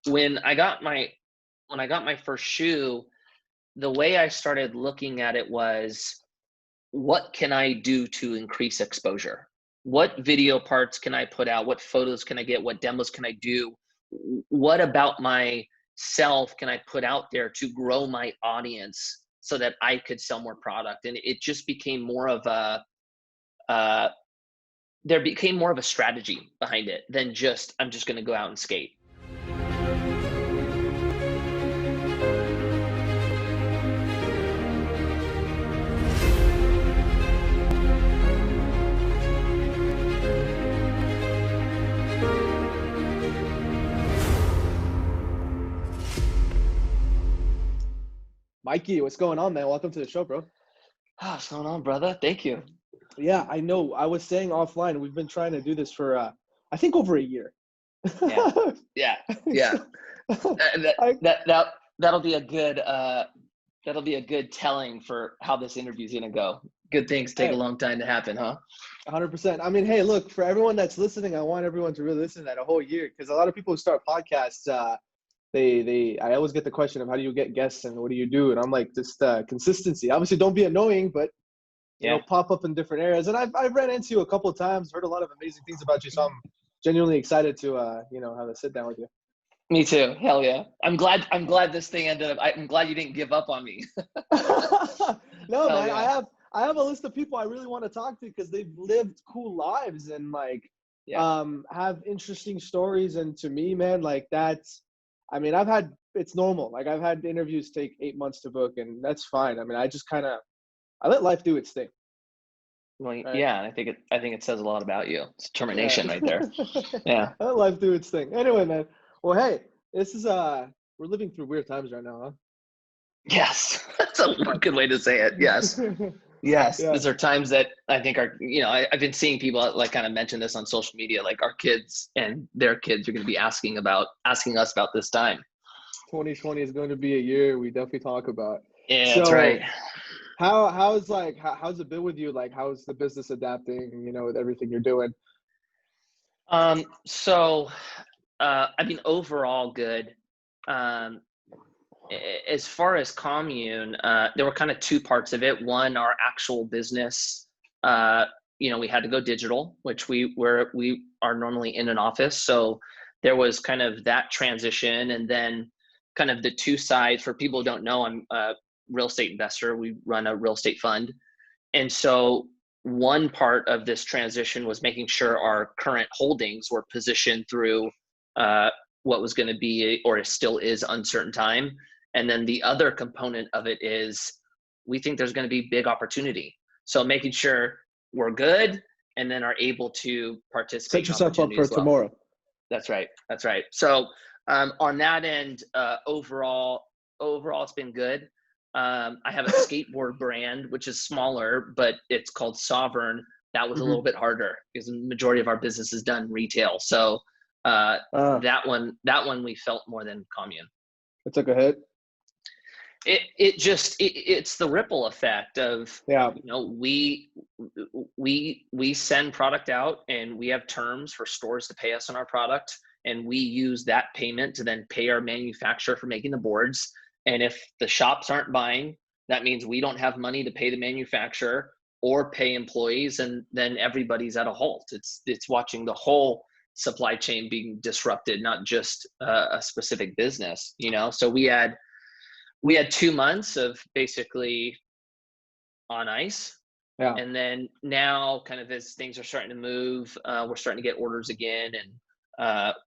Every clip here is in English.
when I got my first shoe, the way I started looking at it was, what can I do to increase exposure? What video parts can I put out? What photos can I get? What demos can I do? What about myself can I put out there to grow my audience so that I could sell more product? And it just became more of a, uh, there became more of a strategy behind it than just, I'm just going to go out and skate. Mikey, what's going on, man? Welcome to the show, bro. What's going on, brother? Thank you. Yeah, I know. I was saying offline, we've been trying to do this for, I think over a year. Yeah. That'll be a good telling for how this interview's gonna go. Good things take a long time to happen, huh? 100%. I mean, hey, look, for everyone that's listening, I want everyone to really listen to that a whole year, because a lot of people who start podcasts, I always get the question of how do you get guests and what do you do? And I'm like, just consistency. Obviously, don't be annoying, but you know, pop up in different areas. And I've ran into you a couple of times, heard a lot of amazing things about you, so I'm genuinely excited to have a sit down with you. Me too. Hell yeah. I'm glad this thing ended up. I'm glad you didn't give up on me. No, man, yeah. I have a list of people I really want to talk to because they've lived cool lives and have interesting stories. And to me, man, like it's normal. Like I've had interviews take 8 months to book, and that's fine. I mean, I let life do its thing. Well, right? Yeah, and I think it says a lot about you. It's determination right there. Yeah. I let life do its thing. Anyway, man. Well, hey, this is we're living through weird times right now, huh? Yes. That's a good way to say it. Yes. Yes. Yeah. These are times that I think are, I've been seeing people like kind of mention this on social media, like our kids and their kids are going to be asking us about this time. 2020 is going to be a year we definitely talk about. Yeah, that's right. How's it been with you? Like, how's the business adapting, with everything you're doing? So, I mean, overall good. As far as Commune, there were kind of two parts of it. One, our actual business, we had to go digital, which we are normally in an office. So there was kind of that transition. And then kind of the two sides. For people who don't know, I'm a real estate investor. We run a real estate fund. And so one part of this transition was making sure our current holdings were positioned through what was going to be, or still is, uncertain time. And then the other component of it is we think there's going to be big opportunity. So making sure we're good and then are able to participate. Set yourself up for tomorrow. That's right. That's right. So on that end, overall, it's been good. I have a skateboard brand, which is smaller, but it's called Sovereign. That was a little bit harder because the majority of our business is done retail. So that one we felt more than Commune. It took a hit. It's the ripple effect of, we send product out and we have terms for stores to pay us on our product. And we use that payment to then pay our manufacturer for making the boards. And if the shops aren't buying, that means we don't have money to pay the manufacturer or pay employees. And then everybody's at a halt. It's watching the whole supply chain being disrupted, not just a specific business, So we had 2 months of basically on ice. Yeah. And then now kind of as things are starting to move, we're starting to get orders again, and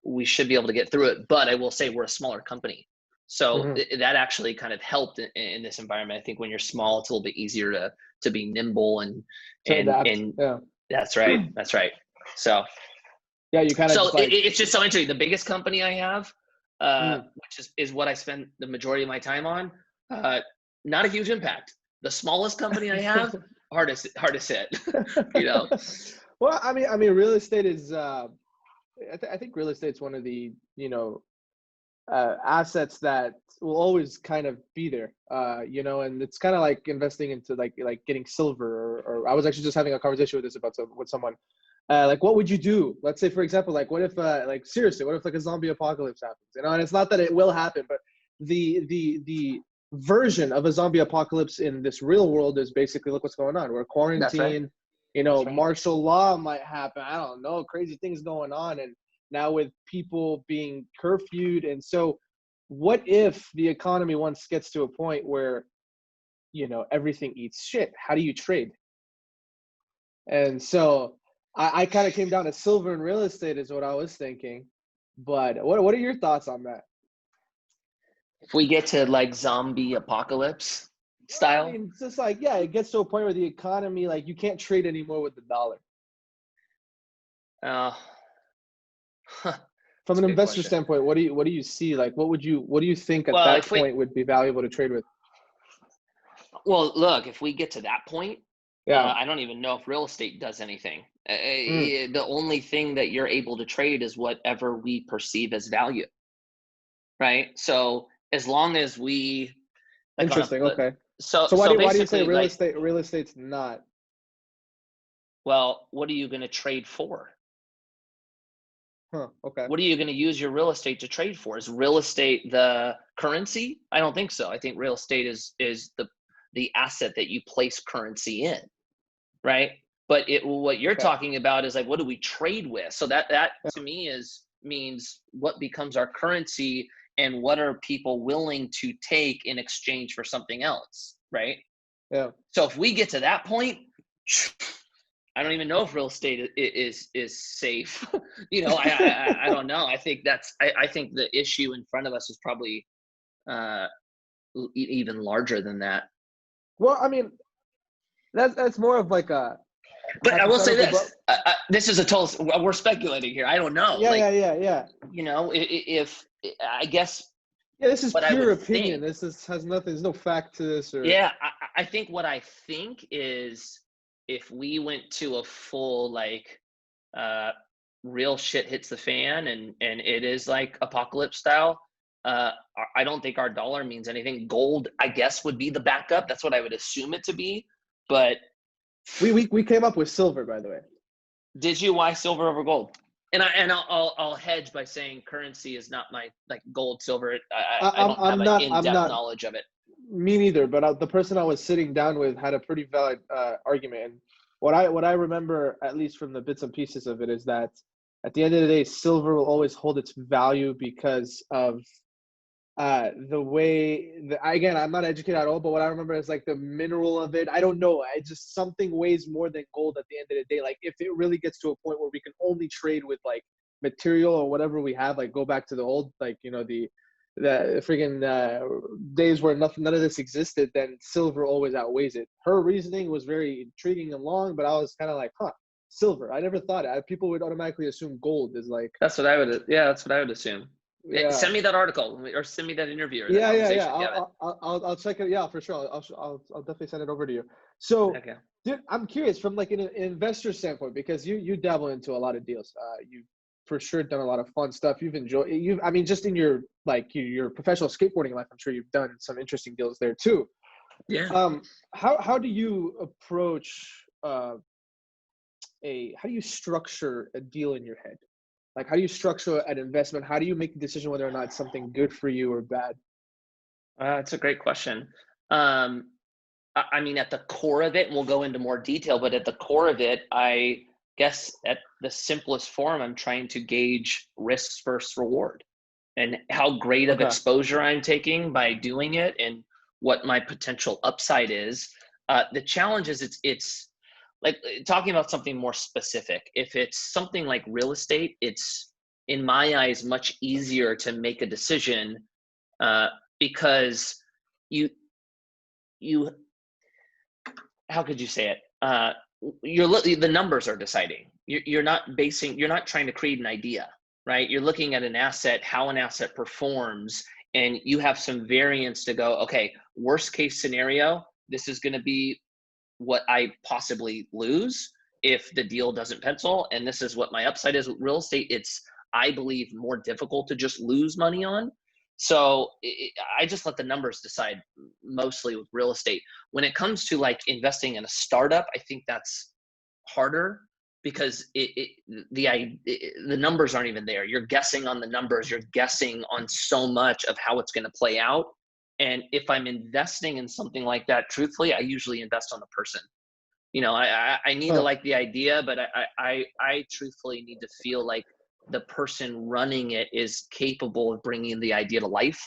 we should be able to get through it. But I will say we're a smaller company. So that actually kind of helped in this environment. I think when you're small, it's a little bit easier to be nimble and yeah. That's right. That's right. So yeah, you kind of. So it's just so interesting. The biggest company I have, which is what I spend the majority of my time on, not a huge impact. The smallest company I have, hardest hit. Well, I mean, real estate is. I think real estate's one of the assets that will always kind of be there. And it's kind of like investing into like getting silver. Or I was actually just having a conversation with someone. like what would you do? Let's say, for example, like what if like seriously, what if like a zombie apocalypse happens? You know, and it's not that it will happen, but the version of a zombie apocalypse in this real world is basically, look what's going on. We're That's right. quarantined, you That's know, right. martial law might happen. I don't know, crazy things going on. And now with people being curfewed. And so what if the economy once gets to a point where, you know, everything eats shit? How do you trade? And so I kind of came down to silver and real estate is what I was thinking. But what are your thoughts on that? If we get to like zombie apocalypse Well, I style, mean, it's just like, yeah, it gets to a point where the economy, like, you can't trade anymore with the dollar. uh, From that's an a good investor question. standpoint, what do you see? Like, what do you think at Well, that if we, point would be valuable to trade with? well, look, if we get to that point, Yeah. I don't even know if real estate does anything. Mm, The only thing that you're able to trade is whatever we perceive as value, right? So as long as we like on a, interesting. Okay. so So so why do you say basically like, real estate's not? well, what are you going to trade for? Huh. Okay. What are you going to use your real estate to trade for? Is real estate the currency? I don't think so. I think real estate is the asset that you place currency in, right? But what you're Okay. talking about is like, what do we trade with? So that to me is means what becomes our currency and what are people willing to take in exchange for something else, right? Yeah. So if we get to that point, I don't even know if real estate is safe. You know, I don't know. I think I think the issue in front of us is probably uh, even larger than that. Well, I mean, that's more of like a But I will say hypothetical, but this: this is a total. We're speculating here. I don't know. yeah, Like, yeah, yeah, yeah. you know, if I guess Yeah, this is what I would pure opinion. think. This is has nothing. There's no fact to this, or Yeah, I think what I think is if we went to a full like uh, real shit hits the fan and it is like apocalypse style. I don't think our dollar means anything. Gold, I guess, would be the backup. That's what I would assume it to be. But we came up with silver, by the way. did you? Why silver over gold? And I'll hedge by saying currency is not my like gold, silver. I don't have an I'm in-depth not knowledge of it. me neither. But the person I was sitting down with had a pretty valid argument. And what I remember, at least from the bits and pieces of it, is that at the end of the day, silver will always hold its value because of the way again, I'm not educated at all, but what I remember is like the mineral of it. I don't know. I just something weighs more than gold at the end of the day. Like if it really gets to a point where we can only trade with like material or whatever we have, like go back to the old, like, you know, the freaking days where none of this existed, then silver always outweighs it. Her reasoning was very intriguing and long, but I was kind of like, huh, silver. I never thought it. People would automatically assume gold is like, That's what I would. Yeah, that's what I would assume. yeah. Send me that article or send me that interview or that Yeah, yeah, yeah. conversation if you have it. I'll check it. Yeah, for sure. I'll definitely send it over to you. So, Okay. dude, I'm curious from like an investor standpoint because you dabble into a lot of deals. You for sure done a lot of fun stuff. You've enjoyed. I mean, just in your like your professional skateboarding life, I'm sure you've done some interesting deals there too. Yeah. How do you approach how do you structure a deal in your head? Like, how do you structure an investment? How do you make the decision whether or not it's something good for you or bad? It's a great question. Um, I mean, at the core of it, and we'll go into more detail, but at the core of it, I guess at the simplest form, I'm trying to gauge risk versus reward and how great of Okay. exposure I'm taking by doing it and what my potential upside is. The challenge is it's like talking about something more specific. If it's something like real estate, it's in my eyes much easier to make a decision uh, because you you how could you say it? The numbers are deciding. You're not trying to create an idea, right? You're looking at an asset, how an asset performs, and you have some variance to go. Okay, worst case scenario, this is going to be what I possibly lose if the deal doesn't pencil, and this is what my upside is with real estate. It's, I believe, more difficult to just lose money on. So I just let the numbers decide mostly with real estate. When it comes to like investing in a startup, I think that's harder because the numbers aren't even there. You're guessing on the numbers. You're guessing on so much of how it's going to play out. And if I'm investing in something like that, truthfully, I usually invest on the person. I need to Huh. like the idea, but I truthfully need to feel like the person running it is capable of bringing the idea to life.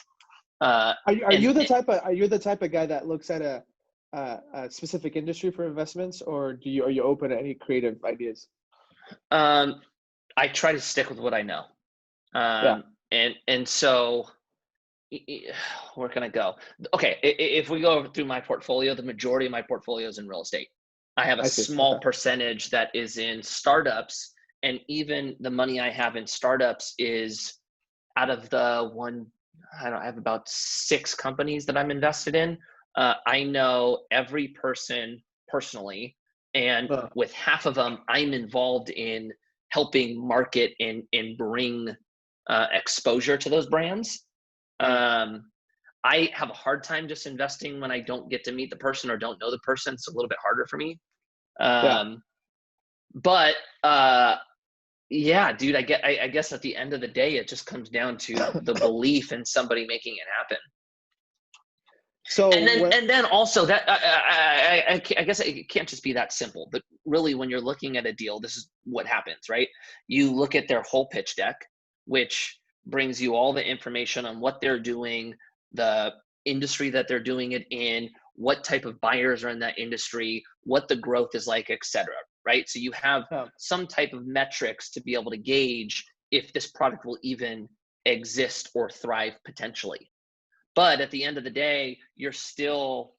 Are And you the type of guy that looks at a specific industry for investments, or are you open to any creative ideas? I try to stick with what I know. Yeah, And so where can I go? Okay, if we go through my portfolio, the majority of my portfolio is in real estate. I have a I see. Okay. small percentage that is in startups, and even the money I have in startups is out of the one. I have about 6 companies that I'm invested in. I know every person personally, and Uh, with half of them, I'm involved in helping market and bring exposure to those brands. mm, Um, I have a hard time just investing when I don't get to meet the person or don't know the person. It's a little bit harder for me. yeah. Um, but yeah, dude, I guess at the end of the day, it just comes down to the belief in somebody making it happen. So And then, what? and then also that I guess it can't just be that simple. But really, when you're looking at a deal, this is what happens, right? You look at their whole pitch deck, which brings you all the information on what they're doing, the industry that they're doing it in, what type of buyers are in that industry, what the growth is like, etc. Right? So you have some type of metrics to be able to gauge if this product will even exist or thrive potentially. But at the end of the day, you're still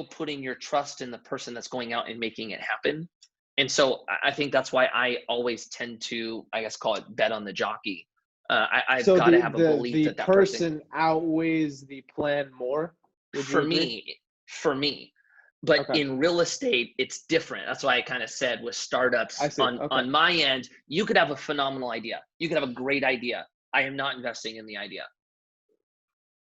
putting your trust in the person that's going out and making it happen. And so I think that's why I always tend to, I guess, call it bet on the jockey. I've So got to the have a the belief the that that person, person outweighs the plan more. Would you for agree? me, for me. But Okay, in real estate, it's different. That's why I kind of said with I startups see. Okay, on my end, you could have a phenomenal idea. You could have a great idea. I am not investing in the idea.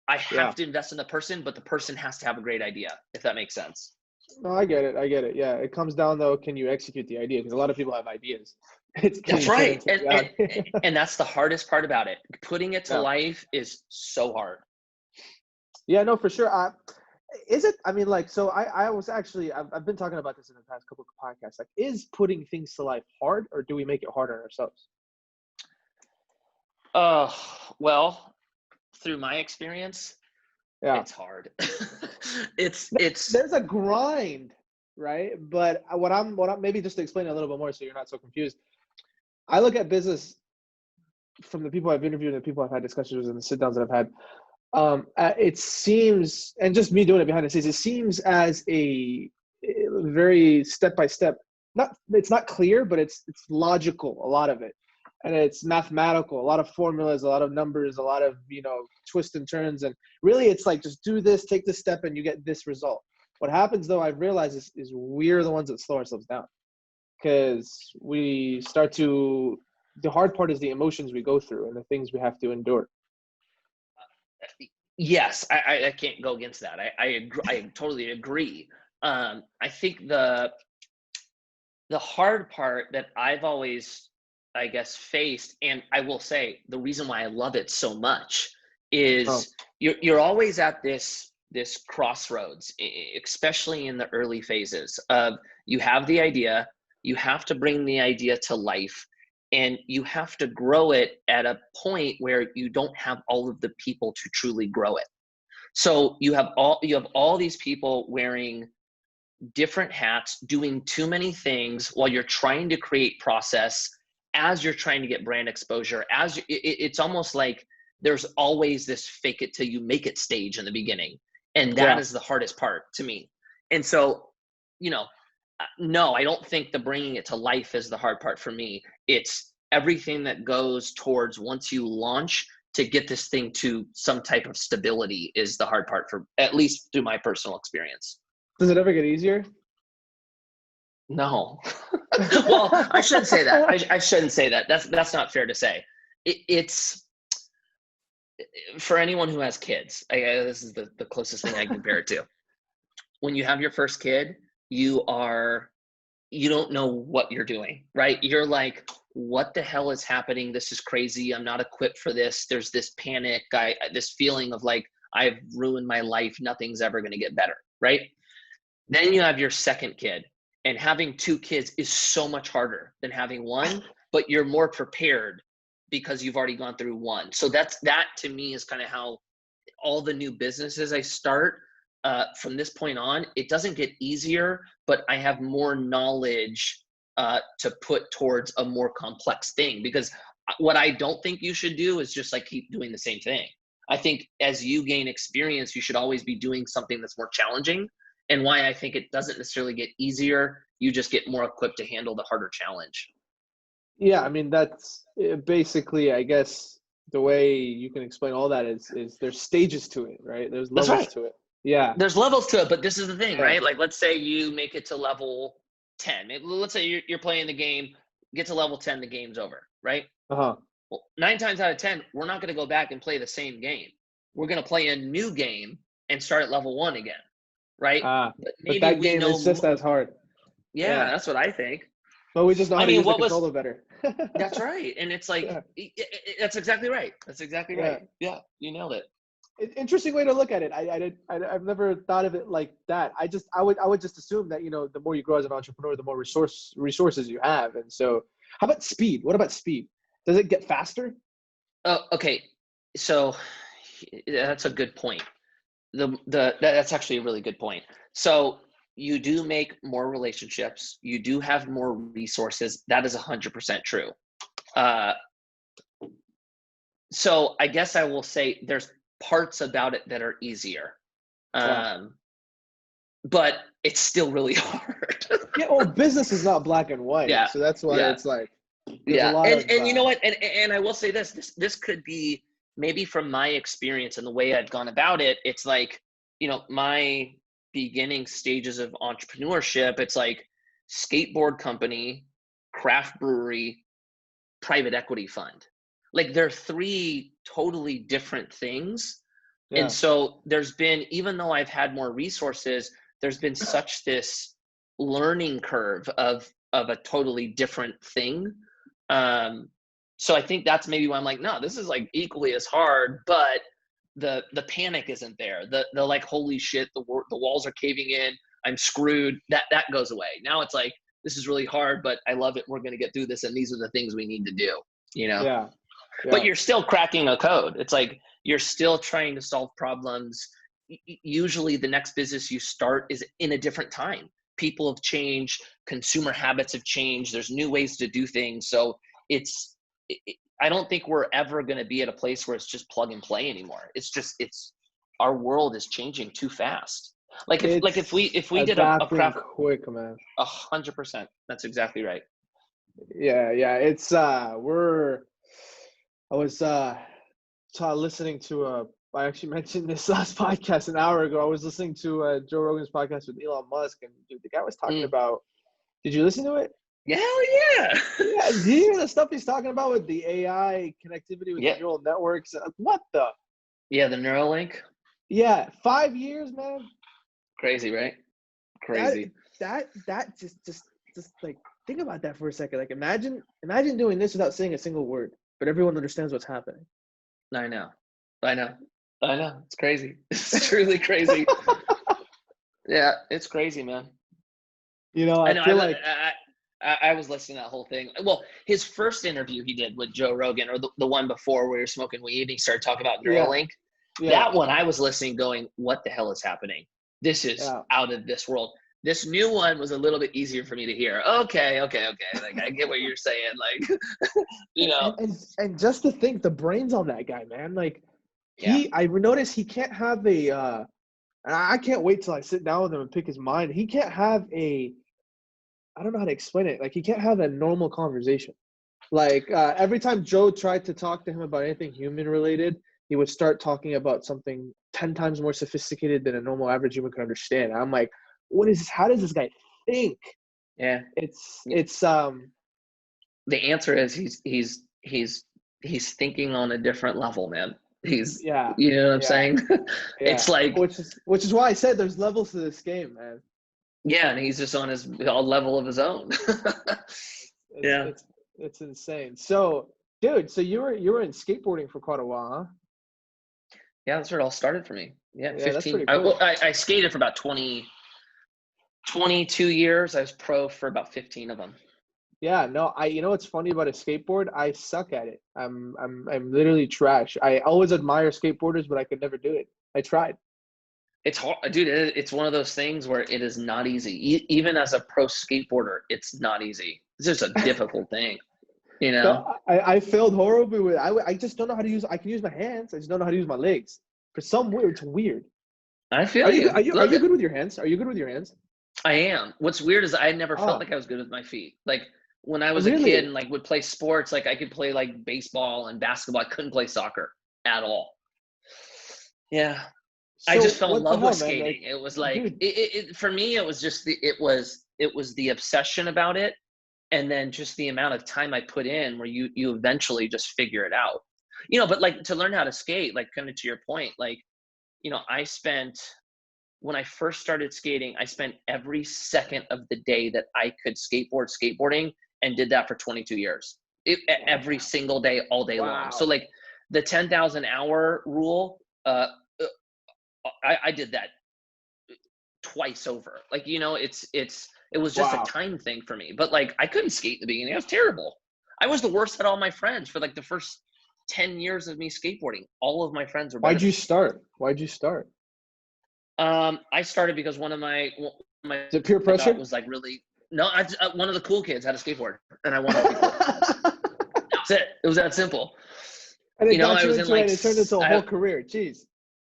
I yeah. have to invest in the person, but the person has to have a great idea, if that makes sense. No, I get it. I get it. Yeah, it comes down though, can you execute the idea? Because a lot of people have ideas. It's can That's you put right. into And, reality? and that's the hardest part about it. Putting it to Yeah. life is so hard. Yeah, no, for sure. Is it? I mean, like, so I was actually, I've been talking about this in the past couple of podcasts. Like, is putting things to life hard, or do we make it harder on ourselves? Uh, well, through my experience, Yeah. it's hard. it's There's a grind, right? But what I'm maybe just to explain it a little bit more so you're not so confused. I look at business from the people I've interviewed and the people I've had discussions with and the sit downs that I've had. It seems, and just me doing it behind the scenes, it seems as a very step by step. Not it's not clear, but it's logical. A lot of it, and it's mathematical. A lot of formulas, a lot of numbers, a lot of twists and turns, and really, it's like just do this, take this step, and you get this result. What happens though, I've realized is we're the ones that slow ourselves down because we start to. The hard part is the emotions we go through and the things we have to endure. yes, I can't go against that. I agree, I totally agree. I think the hard part that I've always, I guess, faced, and I will say the reason why I love it so much Oh, is you're always at this crossroads, especially in the early phases of you have the idea, you have to bring the idea to life, and you have to grow it at a point where you don't have all of the people to truly grow it. So you have all these people wearing different hats, doing too many things while you're trying to create process, as you're trying to get brand exposure, it's almost like there's always this fake it till you make it stage in the beginning, and that yeah. is the hardest part to me. And so, you know no, I don't think the bringing it to life is the hard part for me. It's everything that goes towards once you launch to get this thing to some type of stability is the hard part, for at least through my personal experience. Does it ever get easier? No. Well, I shouldn't say that. I shouldn't say that. That's not fair to say. It's for anyone who has kids. This is the closest thing I can compare it to. When you have your first kid, you are you don't know what you're doing, right? You're like, what the hell is happening? This is crazy. I'm not equipped for this. There's this panic, this feeling of like, I've ruined my life. Nothing's ever going to get better, right? Then you have your second kid, and having two kids is so much harder than having one, but you're more prepared because you've already gone through one. So that to me is kind of how all the new businesses I start from this point on, it doesn't get easier, but I have more knowledge to put towards a more complex thing. Because what I don't think you should do is just like keep doing the same thing. I think as you gain experience, you should always be doing something that's more challenging. And why I think it doesn't necessarily get easier, you just get more equipped to handle the harder challenge. Yeah, I mean, that's basically, I guess, the way you can explain all that is there's stages to it, right? There's That's levels right. to it. Yeah. There's levels to it, but this is the thing, Yeah. right? Like, let's say you make it to level 10. Let's say you're playing the game, get to level 10, the game's over, right? Uh-huh. Well, 9 times out of 10, we're not going to go back and play the same game. We're going to play a new game and start at level 1 again, right? But But maybe that we game know is just as hard. Yeah, that's what I think. But we just know how I to mean, use the what was controller better. that's right. And it's like, Yeah. That's exactly right. That's exactly Yeah. right. Yeah, you nailed it. Interesting way to look at it. I've never thought of it like that. I would just assume that, you know, the more you grow as an entrepreneur, the more resources you have. And so, how about speed? What about speed? Does it get faster? Oh, okay. So that's a good point. That's actually a really good point. So you do make more relationships. You do have more resources. That is 100% true. So I guess I will say there's parts about it that are easier, Yeah. but it's still really hard. Yeah. Well, business is not black and white, Yeah, so that's why yeah, it's like there's a yeah. lot of. And you know what? And I will say this could be maybe from my experience and the way I've gone about it. It's like, my beginning stages of entrepreneurship. It's like skateboard company, craft brewery, private equity fund. Like they're three totally different things. And Yeah. so there's been, even though I've had more resources, there's been such this learning curve of a totally different thing. So I think that's maybe why I'm like, no, this is like equally as hard, but the panic isn't there. The like, holy shit, the walls are caving in, I'm screwed. That goes away. Now it's like, this is really hard, but I love it. We're going to get through this, and these are the things we need to do. Yeah. But Yeah. you're still cracking a code. It's like you're still trying to solve problems. Usually the next business you start is in a different time. People have changed, consumer habits have changed, there's new ways to do things. So I don't think we're ever going to be at a place where it's just plug and play anymore. It's our world is changing too fast. Like if we did a Adapting craft, quick, man. 100%. That's exactly right. Yeah. Yeah. It's I was listening to I actually mentioned this last podcast an hour ago. I was listening to Joe Rogan's podcast with Elon Musk, and dude, the guy was talking about. Did you listen to it? Hell yeah. Yeah. Do you hear the stuff he's talking about with the AI connectivity with the neural networks? What the? Yeah, the Neuralink. Yeah, 5 years, man. Crazy, right? Crazy. That just like, think about that for a second. Like, imagine doing this without saying a single word, but everyone understands what's happening. I know. It's crazy. It's truly crazy. Yeah, it's crazy, man. I feel like I was listening to that whole thing. Well, his first interview he did with Joe Rogan, or the one before where you're smoking weed, and he started talking about Neuralink. Yeah. That one I was listening going, what the hell is happening? This is out of this world. This new one was a little bit easier for me to hear. Okay. Like, I get what you're saying. Like, And just to think, the brains on that guy, man. Like, I noticed he can't have and I can't wait till I sit down with him and pick his mind. He can't have I don't know how to explain it. Like, he can't have a normal conversation. Like, every time Joe tried to talk to him about anything human related, he would start talking about something 10 times more sophisticated than a normal average human could understand. I'm like, what is this? How does this guy think? Yeah. It's the answer is he's thinking on a different level, man. He's you know what I'm saying? It's like, which is why I said there's levels to this game, man. Yeah, and he's just on his a level of his own. It's Yeah. it's it's insane. So, dude, so you were in skateboarding for quite a while, huh? Yeah, that's where it all started for me. Yeah, Yeah, that's 15. pretty cool. I skated for about 22 years. I was pro for about 15 of them. Yeah, no, you know what's funny about a skateboard? I suck at it. I'm literally trash. I always admire skateboarders, but I could never do it. I tried. It's hard, dude. It's one of those things where it is not easy. Even as a pro skateboarder, it's not easy. It's just a difficult thing, you No, know? I failed horribly with I just don't know how to use. I can use my hands. I just don't know how to use my legs. For some weird, it's weird. I Are feel you you. are Look, you good with your hands? Are you good with your hands? I am. What's weird is I never felt Oh, like I was good with my feet. Like when I was a kid really? and like would play sports, like I could play like baseball and basketball. I couldn't play soccer at all. Yeah. I So just fell in what the love with hell, man? Like, skating. It was like dude, for me it was just it was the obsession about it, and then just the amount of time I put in where you eventually just figure it out. But like to learn how to skate, like kind of to your point, like, I spent when I first started skating, I spent every second of the day that I could skateboarding, and did that for 22 years. Every single day, all day long. So wow. like the 10,000 hour rule, I did that twice over. Like, it was just a Wow. time thing for me. But like I couldn't skate in the beginning. I was terrible. I was the worst at all my friends for like the first 10 years of me skateboarding. All of my friends were better Why'd than you me. start? Why'd you start? I started because one of my Is it peer I thought pressure? was like really no. One of the cool kids had a skateboard, and I wanted to be cool. That's it. It was that simple. And it got I you was in into it, like and it turned into a whole career. Jeez.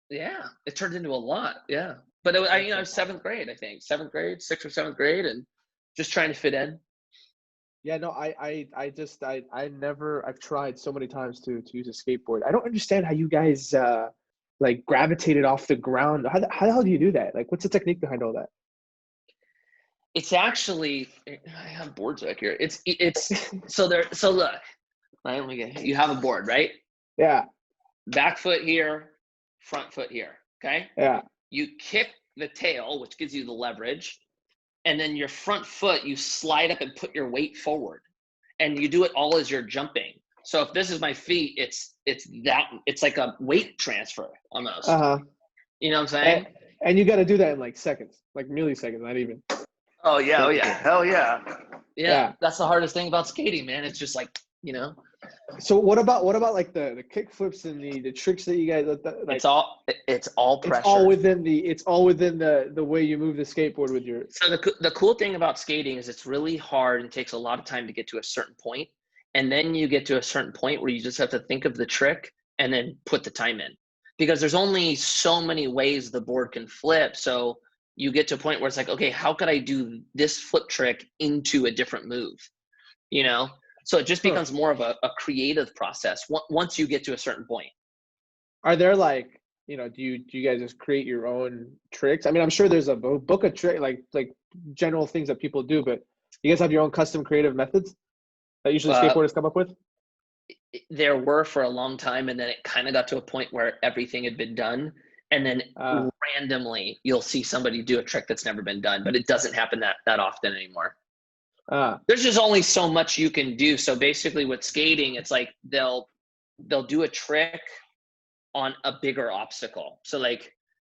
yeah, it turned into a lot. Yeah, but I was seventh grade, I think seventh grade, sixth or seventh grade, and just trying to fit in. Yeah, no, I've tried so many times to use a skateboard. I don't understand how you guys like gravitated off the ground. How the hell do you do that? Like, what's the technique behind all that? It's actually I have boards back here. It's so there. So look, right, let me get. You have a board, right? Yeah, Back foot here, front foot here. Okay. yeah. You kick the tail, which gives you the leverage, and then your front foot you slide up and put your weight forward, and you do it all as you're jumping. So if this is my feet, it's like a weight transfer almost. Uh-huh. You know what I'm And, saying? and you got to do that in like seconds, like milliseconds, not even. Oh yeah, oh That's yeah, cool. hell yeah. Yeah, Yeah. that's the hardest thing about skating, man. It's just like, you know, So what about like the kick flips and the tricks that you guys like? it's all It's all pressure. within the way you move the skateboard with your. So the cool thing about skating is it's really hard and takes a lot of time to get to a certain point, and then you get to a certain point where you just have to think of the trick and then put the time in, because there's only so many ways the board can flip. So you get to a point where it's like, okay, how could I do this flip trick into a different move? You know, so it just Huh. becomes more of a creative process once you get to a certain point. Are there like, do you guys just create your own tricks? I mean, I'm sure there's a book of trick like general things that people do, but you guys have your own custom creative methods that usually uh, skateboarders come up with? there were for a long time, and then it kind of got to a point where everything had been done, and then Uh, randomly you'll see somebody do a trick that's never been done, but it doesn't happen that often anymore. uh, There's just only so much you can do. So basically with skating, it's like they'll do a trick on a bigger obstacle. So like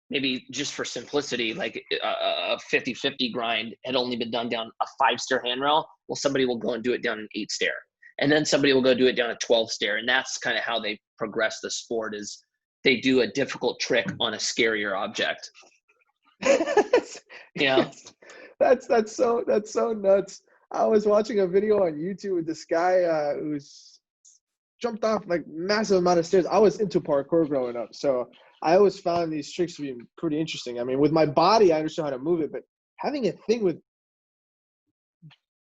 maybe just for simplicity, like a 50-50 grind had only been done down a 5-stair handrail. Well, somebody will go and do it down an 8-stair. And then somebody will go do it down a 12-stair. And that's kind of how they progress the sport, is they do a difficult trick on a scarier object. You know? that's so nuts. I was watching a video on YouTube with this guy who's jumped off like massive amount of stairs. I was into parkour growing up, so I always found these tricks to be pretty interesting. I mean, with my body, I understand how to move it, but having a thing with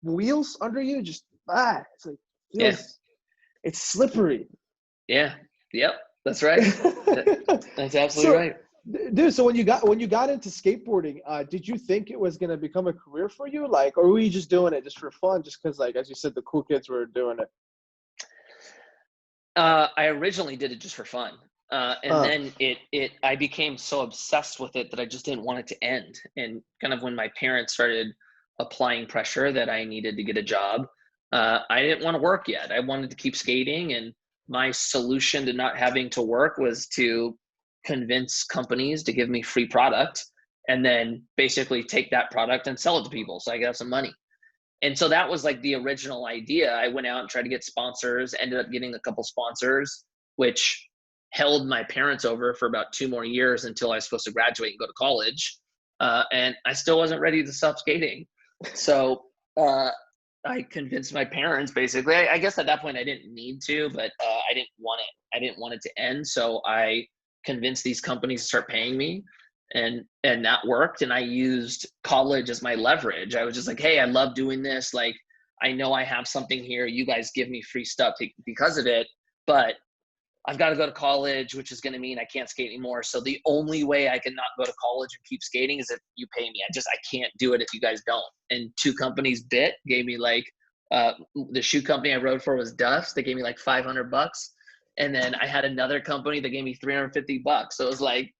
wheels under you, just it's like Yeah. feels it's slippery. Yeah. Yep. That's right. That's absolutely So, right. dude, so when you got into skateboarding, did you think it was gonna become a career for you, like, or were you just doing it just for fun, just because, like, as you said, the cool kids were doing it? I originally did it just for fun. And then I became so obsessed with it that I just didn't want it to end. And kind of when my parents started applying pressure that I needed to get a job, I didn't want to work yet. I wanted to keep skating, and my solution to not having to work was to convince companies to give me free product, and then basically take that product and sell it to people so I could have some money. And so that was like the original idea. I went out and tried to get sponsors, ended up getting a couple sponsors, which held my parents over for about 2 more years until I was supposed to graduate and go to college. And I still wasn't ready to stop skating. So I convinced my parents, basically. I guess at that point I didn't need to, but I didn't want it. I didn't want it to end. So I convinced these companies to start paying me. And that worked. And I used college as my leverage. I was just like, hey, I love doing this. Like, I know I have something here. You guys give me free stuff because of it, but I've got to go to college, which is going to mean I can't skate anymore. So the only way I can not go to college and keep skating is if you pay me. I can't do it if you guys don't. And 2 companies gave me like, the shoe company I rode for was Duff's. They gave me like $500. And then I had another company that gave me $350. So it was like,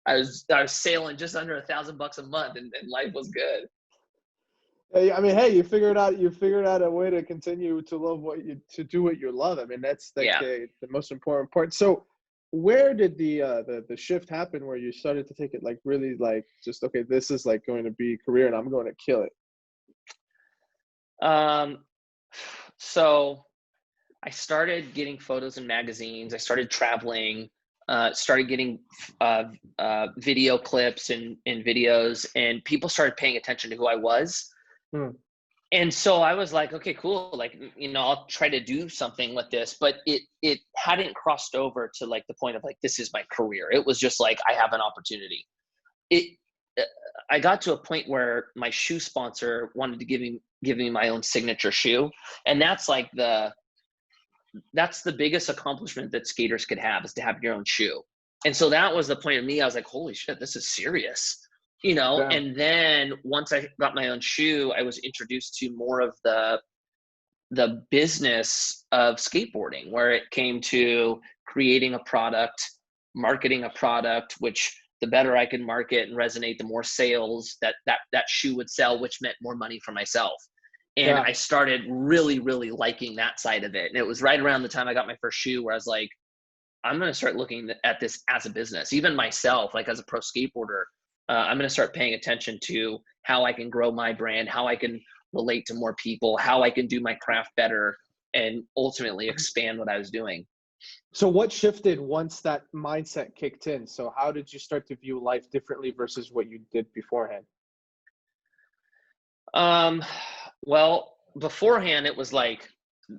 I was sailing just under $1,000 a month, and life was good. I mean, hey, you figured out a way to continue to love to do what you love. I mean, that's like the most important part. So where did the shift happen where you started to take it like really like just, okay, this is like going to be a career and I'm going to kill it? So I started getting photos in magazines. I started traveling, started getting video clips and videos, and people started paying attention to who I was. And so I was like, okay, cool. Like, I'll try to do something with this, but it hadn't crossed over to like the point of like, this is my career. It was just like, I have an opportunity. I got to a point where my shoe sponsor wanted to give me my own signature shoe. And that's like that's the biggest accomplishment that skaters could have, is to have your own shoe. And so that was the point of me. I was like, holy shit, this is serious. Yeah. And then once I got my own shoe, I was introduced to more of the business of skateboarding, where it came to creating a product, marketing a product, which the better I can market and resonate, the more sales that shoe would sell, which meant more money for myself. And I started really, really liking that side of it. And it was right around the time I got my first shoe where I was like, I'm going to start looking at this as a business. Even myself, like as a pro skateboarder, I'm going to start paying attention to how I can grow my brand, how I can relate to more people, how I can do my craft better, and ultimately expand what I was doing. So what shifted once that mindset kicked in? So how did you start to view life differently versus what you did beforehand? Well, beforehand, it was like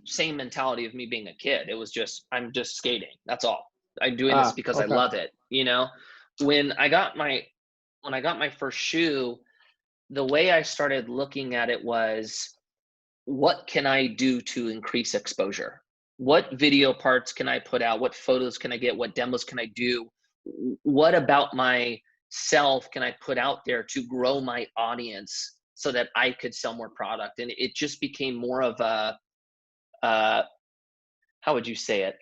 same mentality of me being a kid. It was just, I'm just skating. That's all. I'm doing this because I love it. When I got my first shoe, the way I started looking at it was, what can I do to increase exposure? What video parts can I put out? What photos can I get? What demos can I do? What about myself can I put out there to grow my audience so that I could sell more product? And it just became more of a, how would you say it?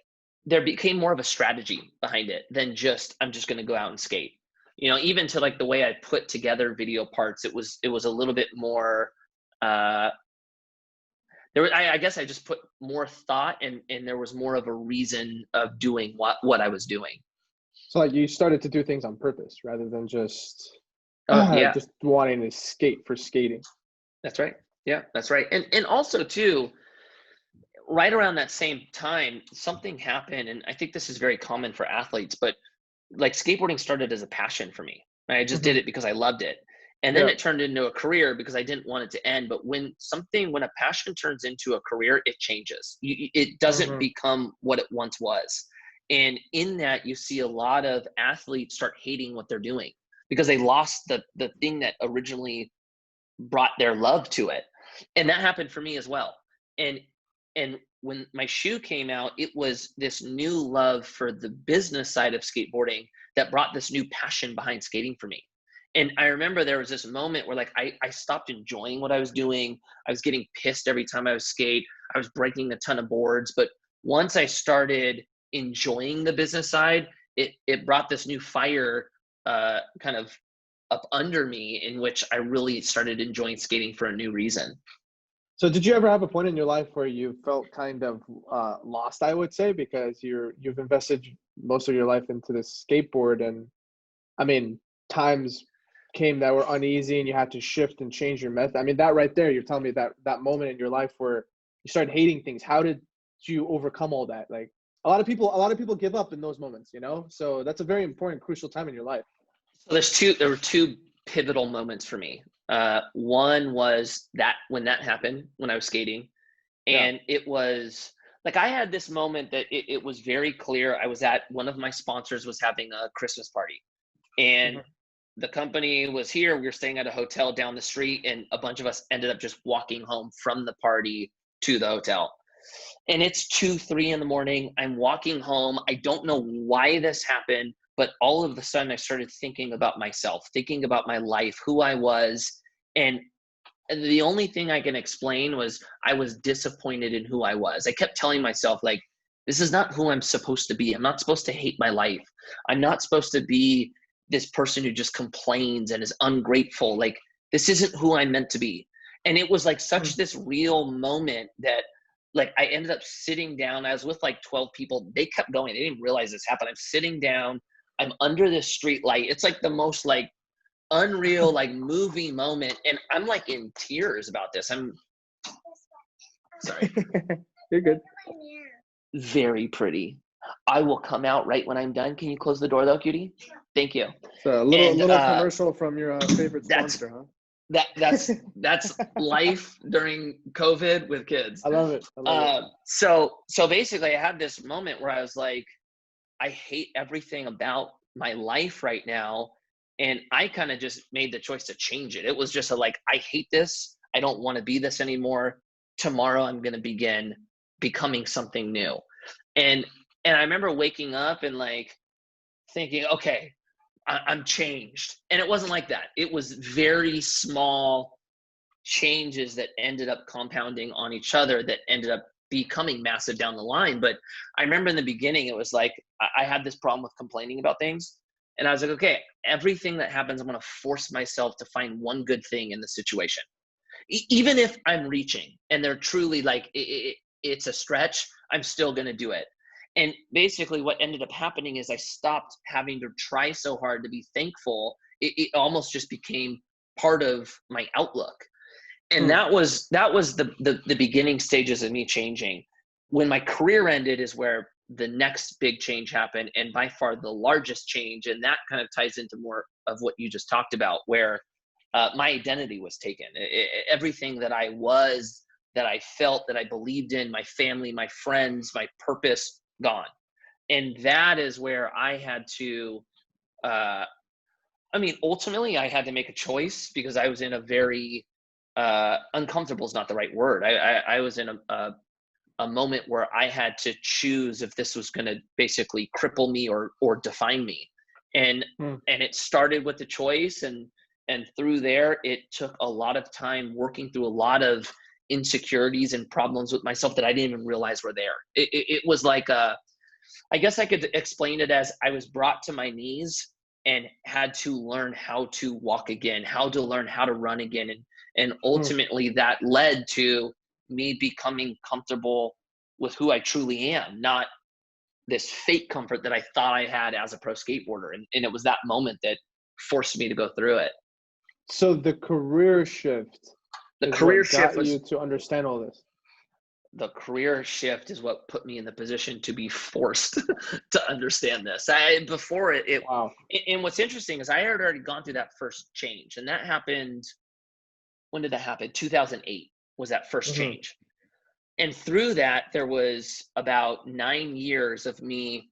There became more of a strategy behind it than just, I'm just going to go out and skate. Even to like the way I put together video parts, it was a little bit more, I guess I just put more thought and there was more of a reason of doing what I was doing. So like you started to do things on purpose rather than just, just wanting to skate for skating. That's right. Yeah, that's right. And also too, right around that same time, something happened. And I think this is very common for athletes, but like skateboarding started as a passion for me. I just did it because I loved it. And then it turned into a career because I didn't want it to end. But when a passion turns into a career, it changes. It doesn't become what it once was. And in that, you see a lot of athletes start hating what they're doing because they lost the thing that originally brought their love to it. And that happened for me as well. And when my shoe came out, it was this new love for the business side of skateboarding that brought this new passion behind skating for me. And I remember there was this moment where like I stopped enjoying what I was doing. I was getting pissed every time I was skate. I was breaking a ton of boards. But once I started enjoying the business side, it brought this new fire kind of up under me, in which I really started enjoying skating for a new reason. So did you ever have a point in your life where you felt kind of lost, I would say, because you've invested most of your life into this skateboard, and I mean, times came that were uneasy and you had to shift and change your method. I mean, that right there, you're telling me that moment in your life where you started hating things. How did you overcome all that? Like a lot of people give up in those moments, you know? So that's a very important, crucial time in your life. So there were two pivotal moments for me. One was that when that happened, when I was skating, Yeah. and it was like I had this moment that it was very clear. I was at one of my sponsors was having a Christmas party, and Mhm. the company was here. We were staying at a hotel down the street, and a bunch of us ended up just walking home from the party to the hotel. And it's 2, 3 in the morning. I'm walking home. I don't know why this happened, but all of a sudden I started thinking about myself, thinking about my life, who I was. And the only thing I can explain was I was disappointed in who I was. I kept telling myself, like, this is not who I'm supposed to be. I'm not supposed to hate my life. I'm not supposed to be this person who just complains and is ungrateful. Like, this isn't who I'm meant to be. And it was like such this real moment that, like, I ended up sitting down. I was with like 12 people. They kept going. They didn't realize this happened. I'm sitting down. I'm under this street light. It's like the most like unreal, like movie moment. And I'm like in tears about this. I'm sorry. You're good. Very pretty. I will come out right when I'm done. Can you close the door though, cutie? Thank you. So a And little commercial from your favorite that's sponsor, huh? that's life during COVID with kids. I love it. I love it. So basically, I had this moment where I was like, I hate everything about my life right now, and I kind of just made the choice to change it. It was just like, I hate this. I don't want to be this anymore. Tomorrow, I'm going to begin becoming something new. And I remember waking up and like thinking, okay, I'm changed. And it wasn't like that. It was very small changes that ended up compounding on each other that ended up becoming massive down the line. But I remember in the beginning, it was like I had this problem with complaining about things. And I was like, okay, everything that happens, I'm going to force myself to find one good thing in the situation. Even if I'm reaching and they're truly like, it's a stretch, I'm still going to do it. And basically what ended up happening is I stopped having to try so hard to be thankful. It almost just became part of my outlook. And that was the beginning stages of me changing. When my career ended is where the next big change happened, and by far the largest change. And that kind of ties into more of what you just talked about, where my identity was taken. Everything that I was, that I felt, that I believed in, my family, my friends, my purpose, gone. And that is where I had to, ultimately I had to make a choice, because I was in a very, uncomfortable is not the right word. I was in a moment where I had to choose if this was going to basically cripple me or define me. And it started with the choice, and through there, it took a lot of time working through a lot of insecurities and problems with myself that I didn't even realize were there. It was like I guess I could explain it as I was brought to my knees and had to learn how to walk again, how to learn how to run again. And ultimately that led to me becoming comfortable with who I truly am, not this fake comfort that I thought I had as a pro skateboarder. And it was that moment that forced me to go through it. So the career shift The is career what shift got was you to understand all this. the career shift is what put me in the position to be forced to understand this. Before it, Wow. and what's interesting is I had already gone through that first change, and that happened. When did that happen? 2008 was that first change. And through that, there was about 9 years of me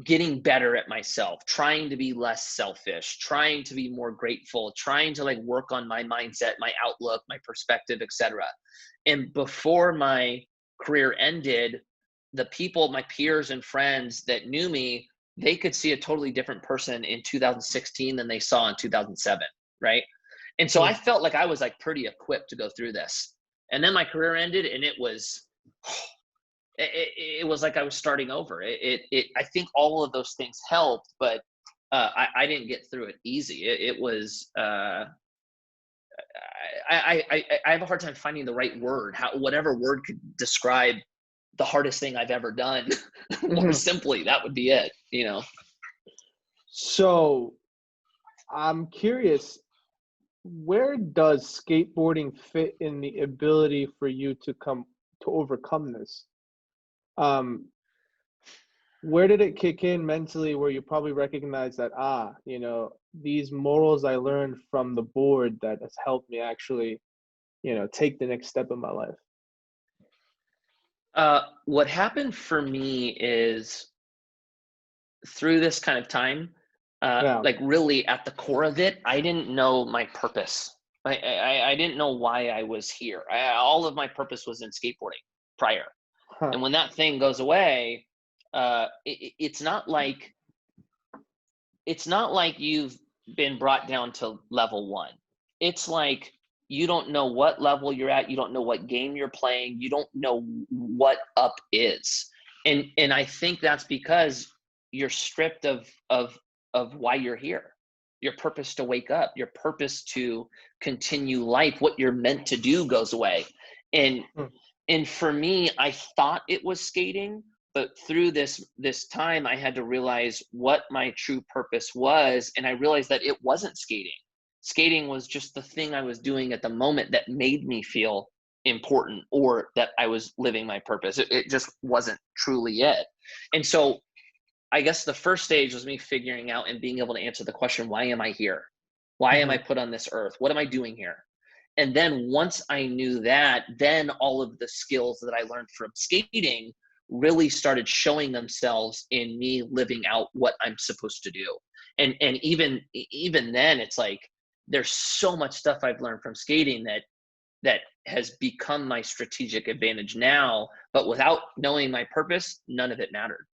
getting better at myself, trying to be less selfish, trying to be more grateful, trying to like work on my mindset, my outlook, my perspective, etc. And before my career ended, the people, my peers and friends that knew me, they could see a totally different person in 2016 than they saw in 2007, right? And so I felt like I was like pretty equipped to go through this. And then my career ended, and it was it was like I was starting over. I think all of those things helped, but I didn't get through it easy. It was, I have a hard time finding the right word. Whatever word could describe the hardest thing I've ever done more Mhm. simply, that would be it, you know? So I'm curious, where does skateboarding fit in the ability for you to overcome this? Um, where did it kick in mentally where you probably recognize that, these morals I learned from the board that has helped me actually, take the next step in my life? What happened for me is through this kind of time, Yeah. like really at the core of it, I didn't know my purpose. I didn't know why I was here. All of my purpose was in skateboarding prior. Huh. And when that thing goes away, it's not like you've been brought down to level one. It's like you don't know what level you're at. You don't know what game you're playing. You don't know what up is. And I think that's because you're stripped of why you're here. Your purpose to wake up, your purpose to continue life, what you're meant to do goes away. And Hmm. and for me, I thought it was skating, but through this time I had to realize what my true purpose was, and I realized that it wasn't skating. Skating was just the thing I was doing at the moment that made me feel important, or that I was living my purpose. It just wasn't truly it. And so I guess the first stage was me figuring out and being able to answer the question, why am I here? Why am I Mhm. put on this earth? What am I doing here? And then once I knew that, then all of the skills that I learned from skating really started showing themselves in me living out what I'm supposed to do. And even then, it's like there's so much stuff I've learned from skating that has become my strategic advantage now. But without knowing my purpose, none of it mattered.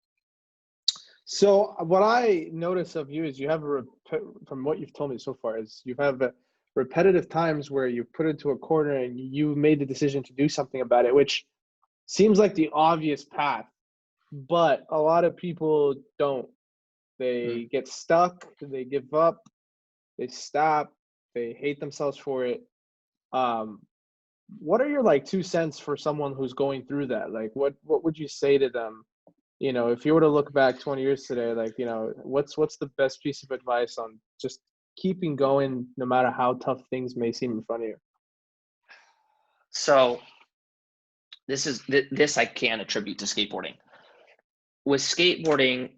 So what I notice of you is you have from what you've told me so far is you have repetitive times where you put it to a corner and you made the decision to do something about it, which seems like the obvious path, but a lot of people don't. Mm. They get stuck, they give up, they stop, they hate themselves for it. Um, what are your like 2 cents for someone who's going through that? Like what would you say to them? If you were to look back 20 years today, like, what's the best piece of advice on just keeping going no matter how tough things may seem in front of you? So this I can attribute to skateboarding. With skateboarding,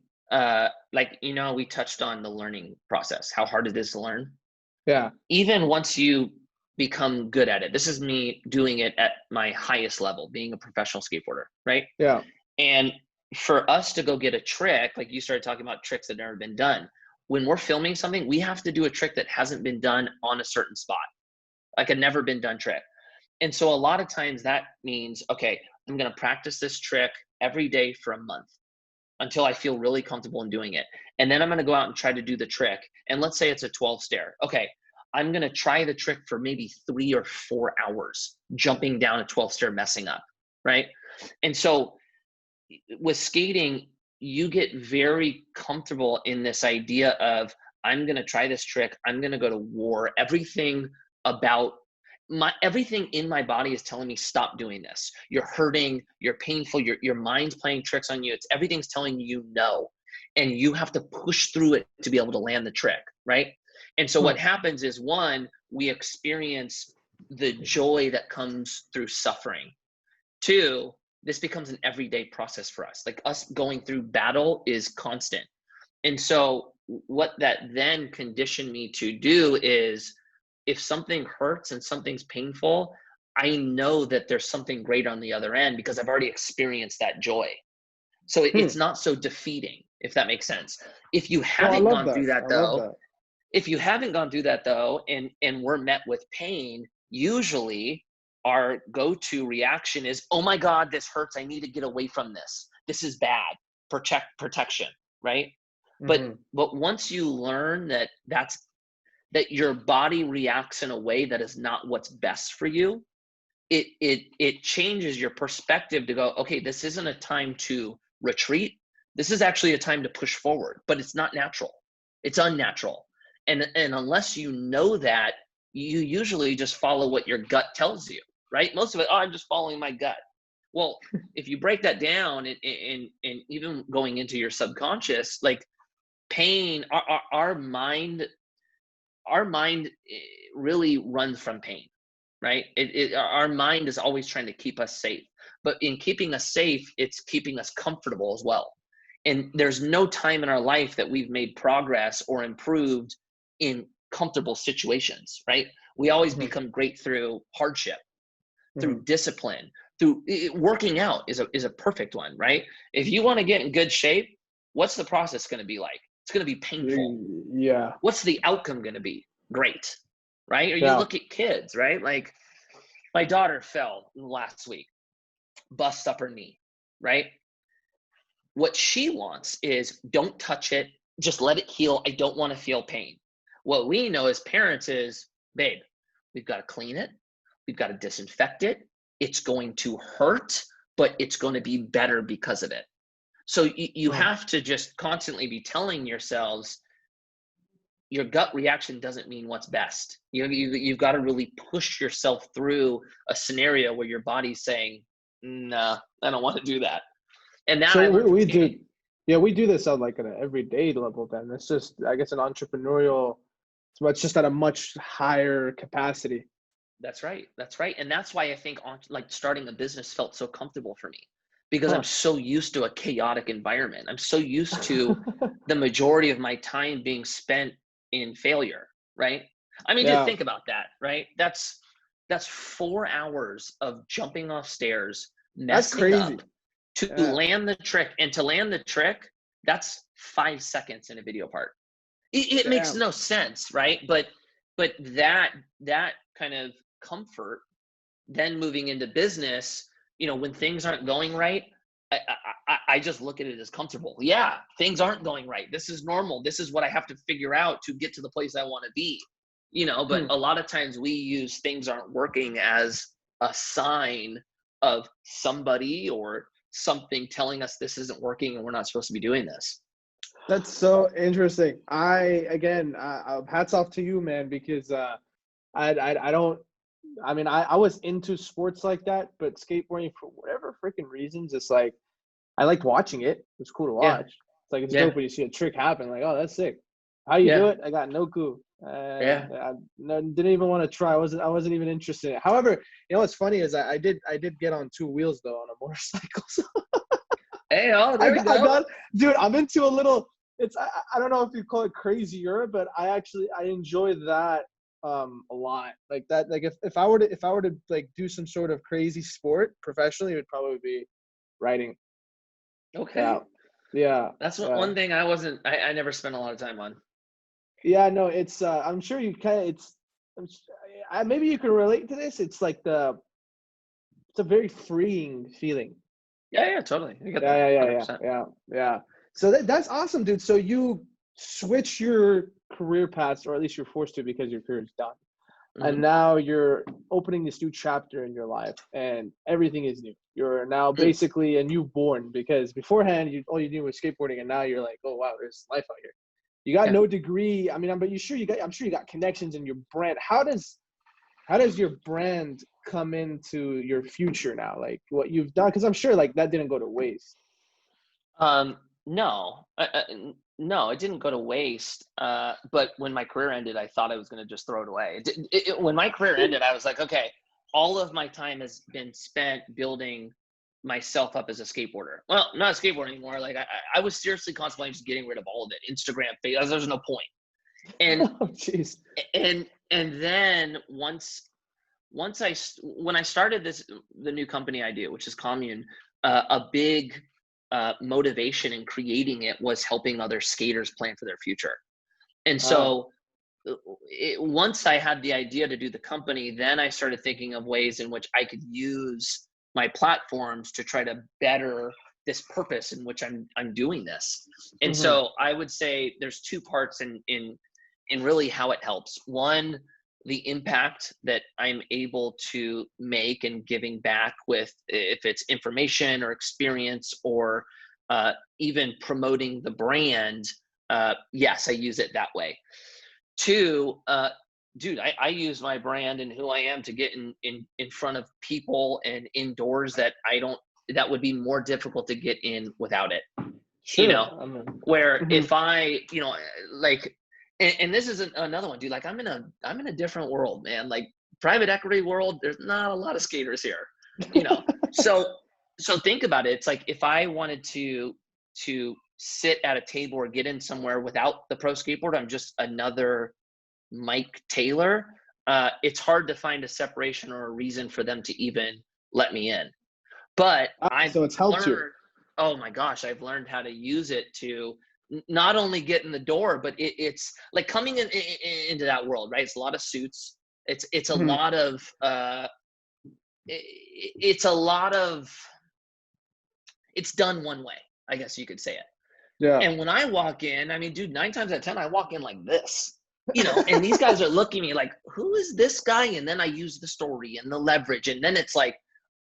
like we touched on the learning process, how hard it is to learn. Yeah. Even once you become good at it, this is me doing it at my highest level, being a professional skateboarder, right? Yeah. And for us to go get a trick, like you started talking about tricks that never been done. When we're filming something, we have to do a trick that hasn't been done on a certain spot, like a never been done trick. And so a lot of times that means, okay, I'm going to practice this trick every day for a month until I feel really comfortable in doing it. And then I'm going to go out and try to do the trick. And let's say it's a 12 stair. Okay, I'm going to try the trick for maybe 3 or 4 hours, jumping down a 12 stair, messing up, right? And so with skating, you get very comfortable in this idea of, I'm going to try this trick. I'm going to go to war. About everything in my body is telling me, stop doing this. You're hurting, you're painful, your mind's playing tricks on you. Everything's telling you no. And you have to push through it to be able to land the trick, right? And so Hmm. what happens is, one, we experience the joy that comes through suffering. Two, this becomes an everyday process for us. Like, us going through battle is constant. And so what that then conditioned me to do is, if something hurts and something's painful, I know that there's something great on the other end because I've already experienced that joy. So Hmm. it's not so defeating, if that makes sense. If you No, I haven't love gone that. through that I love though, that. if you haven't gone through that though, and we're met with pain, usually our go-to reaction is, oh my God, this hurts. I need to get away from this. This is bad. Protection, right? But Hmm. but once you learn that your body reacts in a way that is not what's best for you, it changes your perspective to go, okay, this isn't a time to retreat. This is actually a time to push forward, but it's not natural. It's unnatural. And unless you know that, you usually just follow what your gut tells you, right? Most of it, oh, I'm just following my gut. Well, if you break that down and even going into your subconscious, like pain, our mind really runs from pain, right? Our mind is always trying to keep us safe, but in keeping us safe, it's keeping us comfortable as well. And there's no time in our life that we've made progress or improved in comfortable situations, right? We always become great through hardship, through discipline, through working out is a perfect one, right? If you want to get in good shape, what's the process going to be like? It's going to be painful. Yeah. What's the outcome going to be? Great, right? Or you Yeah. look at kids, right? Like my daughter fell last week, bust up her knee, right? What she wants is don't touch it, just let it heal. I don't want to feel pain. What we know as parents is, babe, we've got to clean it. We've got to disinfect it. It's going to hurt, but it's going to be better because of it. So you have to just constantly be telling yourselves, your gut reaction doesn't mean what's best. You've got to really push yourself through a scenario where your body's saying, nah, I don't want to do that. And that So I learned from we Katie. do, yeah, we do this on like an everyday level. Then it's just, I guess, an entrepreneurial. So it's just at a much higher capacity. That's right. That's right. And that's why I think like starting a business felt so comfortable for me, because I'm so used to a chaotic environment. I'm so used to the majority of my time being spent in failure, right? I mean, dude, think about that, right? That's 4 hours of jumping off stairs, That's messing crazy. up to Yeah. land the trick. And to land the trick, that's 5 seconds in a video part. It makes no sense, right? But that kind of comfort, then moving into business, when things aren't going right, I just look at it as comfortable. Yeah, things aren't going right. This is normal. This is what I have to figure out to get to the place I want to be. But a lot of times we use things aren't working as a sign of somebody or something telling us this isn't working and we're not supposed to be doing this. That's so interesting. Again, hats off to you, man, because I don't. I mean, I was into sports like that, but skateboarding for whatever freaking reasons, it's like I liked watching it. It was cool to Yeah. watch. It's like it's Yeah. dope when you see a trick happen. Like, oh, that's sick. How you do it? I got no clue. Yeah. I didn't even want to try. I wasn't even interested in it. However, what's funny is I did get on 2 wheels though on a motorcycle. So Hey, oh, there we go. Dude, I'm into a little. It's I don't know if you call it crazier, but I enjoy that a lot. Like that. Like if I were to like do some sort of crazy sport professionally, it would probably be riding. Okay. Yeah. That's one thing I never spent a lot of time on. Yeah, no, it's I'm sure you can. Maybe you can relate to this. It's like it's a very freeing feeling. Yeah, totally. I get that. Yeah. So that's awesome, dude. So you switch your career paths, or at least you're forced to because your career is done. And now you're opening this new chapter in your life, and everything is new. You're now basically a newborn, because beforehand, all you knew was skateboarding, and now you're like, oh wow, there's life out here. You got no degree. I mean, I'm sure you got connections in your brand. How does your brand come into your future now? Like what you've done, because I'm sure like that didn't go to waste. No, no, it didn't go to waste. But when my career ended, I thought I was going to just throw it away. When my career ended, I was like, okay, all of my time has been spent building myself up as a skateboarder. Well, not a skateboarder anymore. Like I was seriously contemplating just getting rid of all of it. Instagram, Facebook, there's no point. And oh, jeez. And then when I started the new company I do, which is Commune, a big motivation in creating it was helping other skaters plan for their future. And so once I had the idea to do the company, then I started thinking of ways in which I could use my platforms to try to better this purpose in which I'm doing this. And so I would say there's 2 parts in really how it helps. One, the impact that I'm able to make and giving back with, if it's information or experience or even promoting the brand, yes, I use it that way. Two, dude, I use my brand and who I am to get in front of people and indoors that would be more difficult to get in without it. Sure. Where if I, like, and this is another one, dude, like I'm in a different world, man. Like private equity world, there's not a lot of skaters here, so think about it. It's like, if I wanted to sit at a table or get in somewhere without the pro skateboard, I'm just another Mike Taylor. It's hard to find a separation or a reason for them to even let me in. But so it's helped you. Oh my gosh, I've learned how to use it to not only get in the door, but it's like coming into that world, right? It's a lot of suits. It's a lot of it's done one way, I guess you could say it. Yeah. And when I walk in, I mean, dude, 9 times out of 10, I walk in like this, and these guys are looking at me like, who is this guy? And then I use the story and the leverage. And then it's like,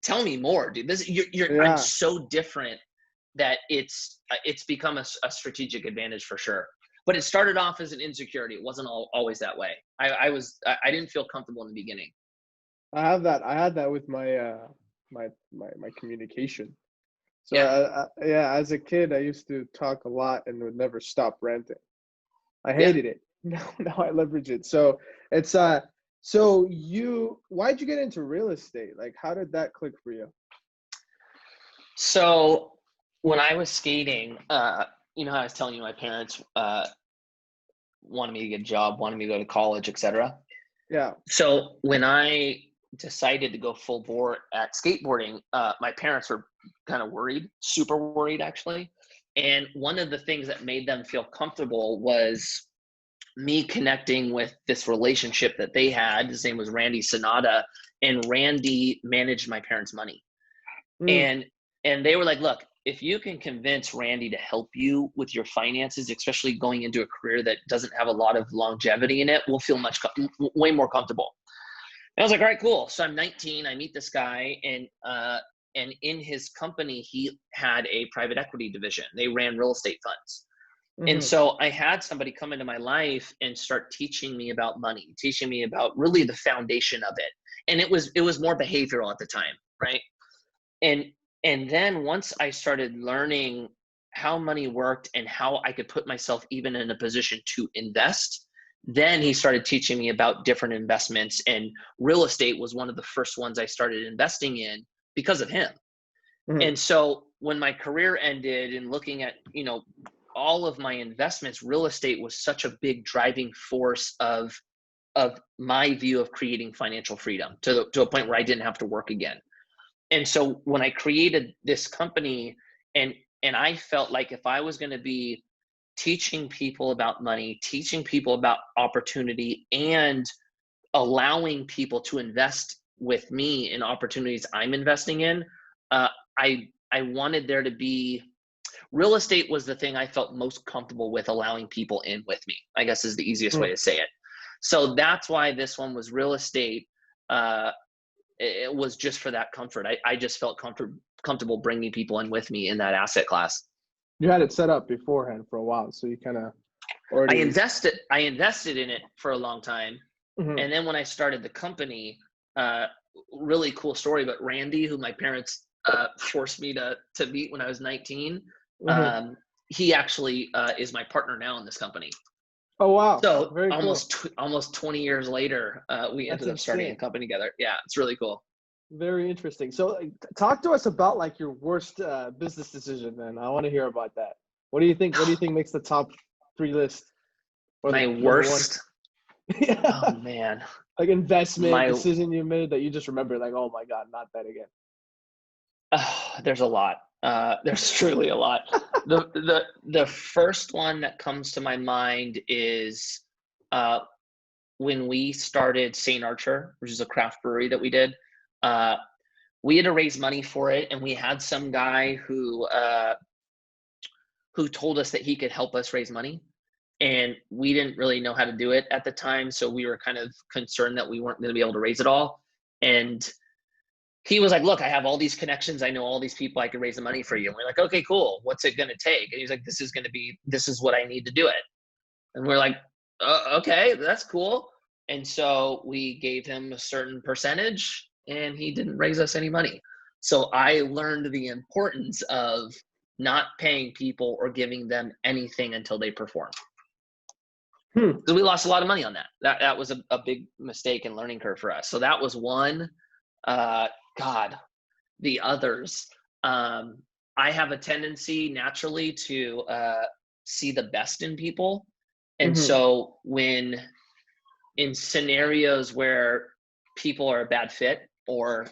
tell me more, dude. I'm so different that it's become a strategic advantage for sure. But it started off as an insecurity. It wasn't always that way. I didn't feel comfortable in the beginning. I had that with my my communication. So as a kid, I used to talk a lot and would never stop ranting. I hated it. Now I leverage it. So it's so why'd you get into real estate? Like, how did that click for you? So when I was skating, how I was telling you, my parents wanted me to get a job, wanted me to go to college, etc. Yeah. So when I decided to go full bore at skateboarding, my parents were kind of worried, super worried actually. And one of the things that made them feel comfortable was me connecting with this relationship that they had. His name was Randy Sonata, and Randy managed my parents' money. And they were like, look, if you can convince Randy to help you with your finances, especially going into a career that doesn't have a lot of longevity in it, we'll feel way more comfortable. And I was like, all right, cool. So I'm 19. I meet this guy, and in his company, he had a private equity division. They ran real estate funds. And so I had somebody come into my life and start teaching me about money, teaching me about really the foundation of it. And it was more behavioral at the time, right? And then once I started learning how money worked and how I could put myself even in a position to invest, then he started teaching me about different investments, and real estate was one of the first ones I started investing in because of him. And so when my career ended and looking at, all of my investments, real estate was such a big driving force of my view of creating financial freedom to a point where I didn't have to work again. And so when I created this company, and I felt like if I was going to be teaching people about money, teaching people about opportunity, and allowing people to invest with me in opportunities I'm investing in, I wanted there to be, real estate was the thing I felt most comfortable with allowing people in with me, I guess is the easiest way to say it. So that's why this one was real estate. It was just for that comfort. I just felt comfortable bringing people in with me in that asset class. You had it set up beforehand for a while, so you kind of already. I invested in it for a long time, and then when I started the company, really cool story. But Randy, who my parents forced me to meet when I was 19, he actually is my partner now in this company. Oh wow! So very almost 20 years later, we ended up starting a company together. Yeah, it's really cool. Very interesting. So talk to us about like your worst business decision, then. I want to hear about that. What do you think makes the top 3 list? Or my worst? Yeah. Oh man. Like investment decision you made that you just remember, like, oh my God, not that again. There's a lot. There's truly a lot. The first one that comes to my mind is when we started St. Archer, which is a craft brewery that we did. We had to raise money for it, and we had some guy who told us that he could help us raise money. and we didn't really know how to do it at the time. So we were kind of concerned that we weren't going to be able to raise it all. And he was like, look, I have all these connections. I know all these people. I can raise the money for you. And we're like, okay, cool. What's it going to take? And he's like, this is what I need to do it. And we're like, okay, that's cool. And so we gave him a certain percentage and he didn't raise us any money. So I learned the importance of not paying people or giving them anything until they perform. So we lost a lot of money on that. That was a big mistake and learning curve for us. So that was one. God, the others. I have a tendency naturally to see the best in people. And so when in scenarios where people are a bad fit or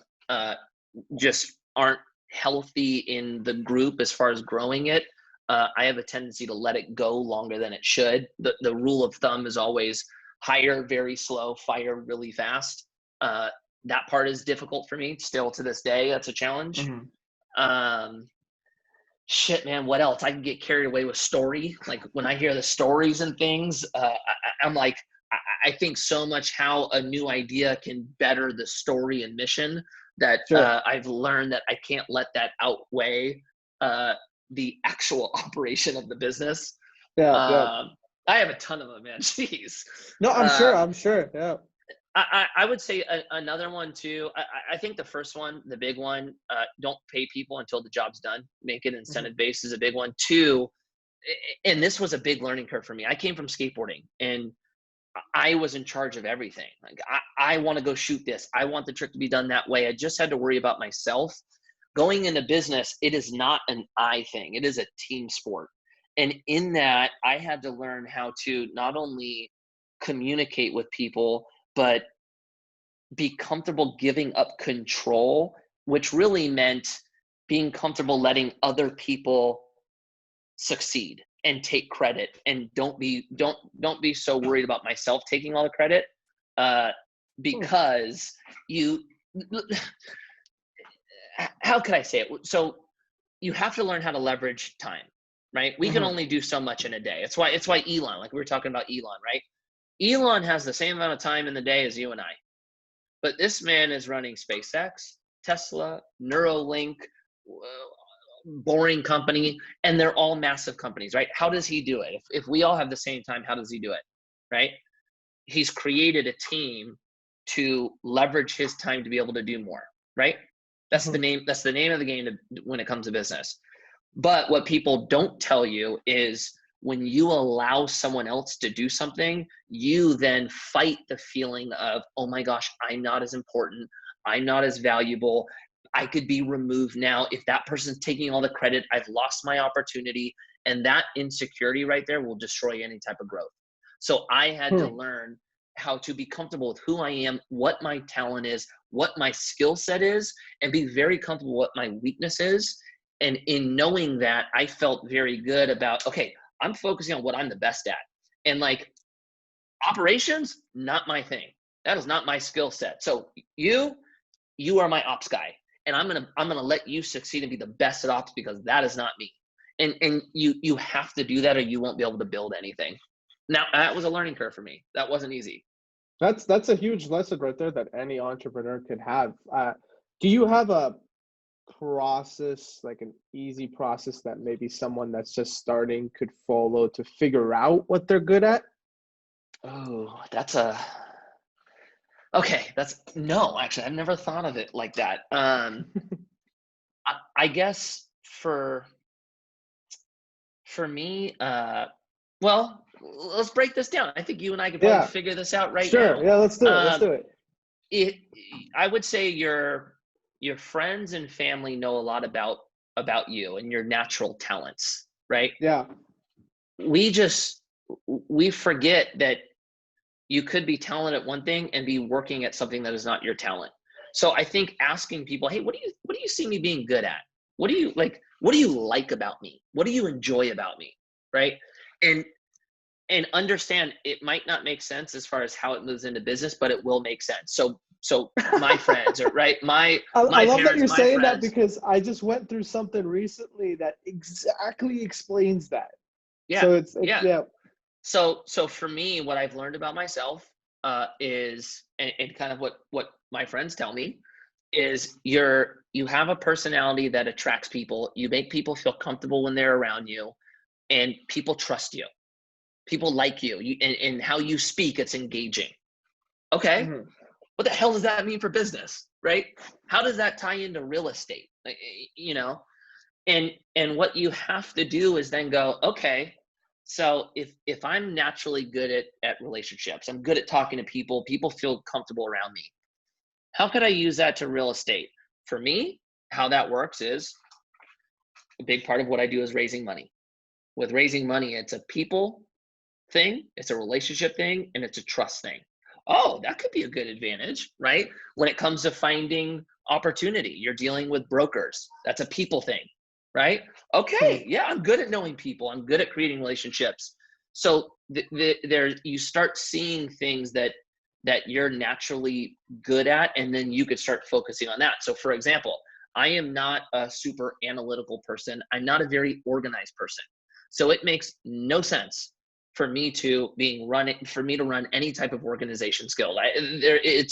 just aren't healthy in the group as far as growing it, I have a tendency to let it go longer than it should. The rule of thumb is always hire very slow, fire really fast. That part is difficult for me still to this day. That's a challenge. Shit, man, what else? I can get carried away with story. Like when I hear the stories and things, I'm like, I think so much how a new idea can better the story and mission that I've learned that I can't let that outweigh the actual operation of the business. I have a ton of them, man. Jeez. No, I'm sure. Yeah. I would say another one too. I think the first one, the big one, don't pay people until the job's done. Make it incentive-based is a big one. Two, and this was a big learning curve for me. I came from skateboarding and I was in charge of everything. Like I want to go shoot this. I want the trick to be done that way. I just had to worry about myself. Going into business, it is not an I thing. It is a team sport. And in that, I had to learn how to not only communicate with people, but be comfortable giving up control, which really meant being comfortable letting other people succeed and take credit, and don't be so worried about myself taking all the credit, because how could I say it? So you have to learn how to leverage time, right? We can only do so much in a day. It's why Elon, like we were talking about Elon, right? Elon has the same amount of time in the day as you and I, but this man is running SpaceX, Tesla, Neuralink, Boring Company, and they're all massive companies, right? How does he do it? If we all have the same time, how does he do it, right? He's created a team to leverage his time to be able to do more, right? That's the name. That's the name of the game when it comes to business. But what people don't tell you is when you allow someone else to do something, you then fight the feeling of, oh my gosh, I'm not as important. I'm not as valuable. I could be removed now. If that person's taking all the credit, I've lost my opportunity. And that insecurity right there will destroy any type of growth. So I had to learn how to be comfortable with who I am, what my talent is, what my skill set is, and be very comfortable with what my weakness is. And in knowing that, I felt very good about, okay, I'm focusing on what I'm the best at. And like operations, not my thing. That is not my skill set. So you are my ops guy. And I'm gonna let you succeed and be the best at ops because that is not me. And you have to do that or you won't be able to build anything. Now that was a learning curve for me. That wasn't easy. That's a huge lesson right there that any entrepreneur could have. Do you have a process, like an easy process that maybe someone that's just starting could follow to figure out what they're good at? Oh, no, actually, I've never thought of it like that. I guess for me, well, let's break this down. I think you and I could probably figure this out right now. Sure. Yeah, let's do it. Let's do it. I would say your friends and family know a lot about you and your natural talents, right? Yeah. We forget that you could be talented at one thing and be working at something that is not your talent. So I think asking people, hey, what do you see me being good at? What do you like? What do you like about me? What do you enjoy about me? Right? And understand it might not make sense as far as how it moves into business, but it will make sense. So my friends are right. I love parents, that you're saying that because I just went through something recently that exactly explains that. Yeah. So it's yeah. So for me, what I've learned about myself is, and kind of what my friends tell me is you have a personality that attracts people. You make people feel comfortable when they're around you, and people trust you. People like you. And how you speak, it's engaging. Okay, Mhm. what the hell does that mean for business, right? How does that tie into real estate? You know, and what you have to do is then go, okay, so if I'm naturally good at relationships, I'm good at talking to people, people feel comfortable around me. How could I use that to real estate? For me, how that works is a big part of what I do is raising money. With raising money, it's a people thing, it's a relationship thing, and it's a trust thing. Oh, that could be a good advantage, right? When it comes to finding opportunity, you're dealing with brokers. That's a people thing, right? Hmm. Okay, yeah, I'm good at knowing people. I'm good at creating relationships. So there, you start seeing things that you're naturally good at, and then you could start focusing on that. So, for example, I am not a super analytical person. I'm not a very organized person. So it makes no sense for me to run any type of organization skill. I'd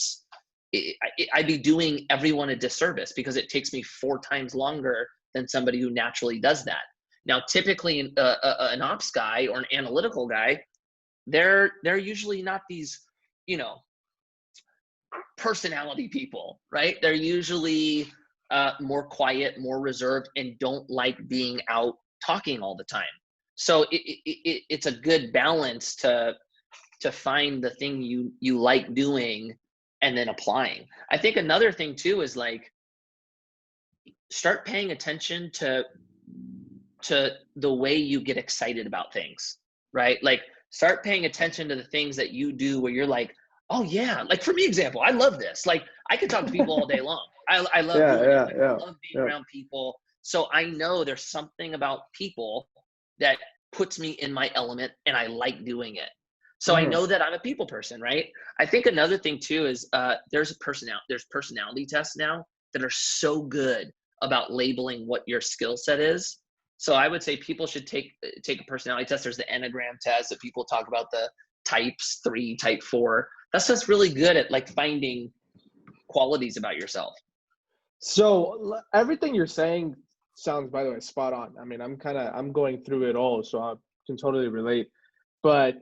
be doing everyone a disservice because it takes me 4 times longer than somebody who naturally does that. Now, typically, an ops guy or an analytical guy, they're usually not these, you know, personality people, right? They're usually more quiet, more reserved, and don't like being out talking all the time. So it's a good balance to find the thing you like doing and then applying. I think another thing too is like start paying attention to the way you get excited about things, right? Like start paying attention to the things that you do where you're like, oh yeah, like for me example, I love this. Like I could talk to people all day long. I love Yeah, doing it. yeah, Like yeah, I love being yeah. around people. So I know there's something about people that puts me in my element and I like doing it. So I Hmm. know that I'm a people person, right? I think another thing too is there's personality tests now that are so good about labeling what your skill set is. So I would say people should take a personality test. There's the Enneagram test that people talk about, the types 3, type 4. That's just really good at like finding qualities about yourself. So everything you're saying sounds, by the way, spot on. I mean, I'm going through it all, so I can totally relate. But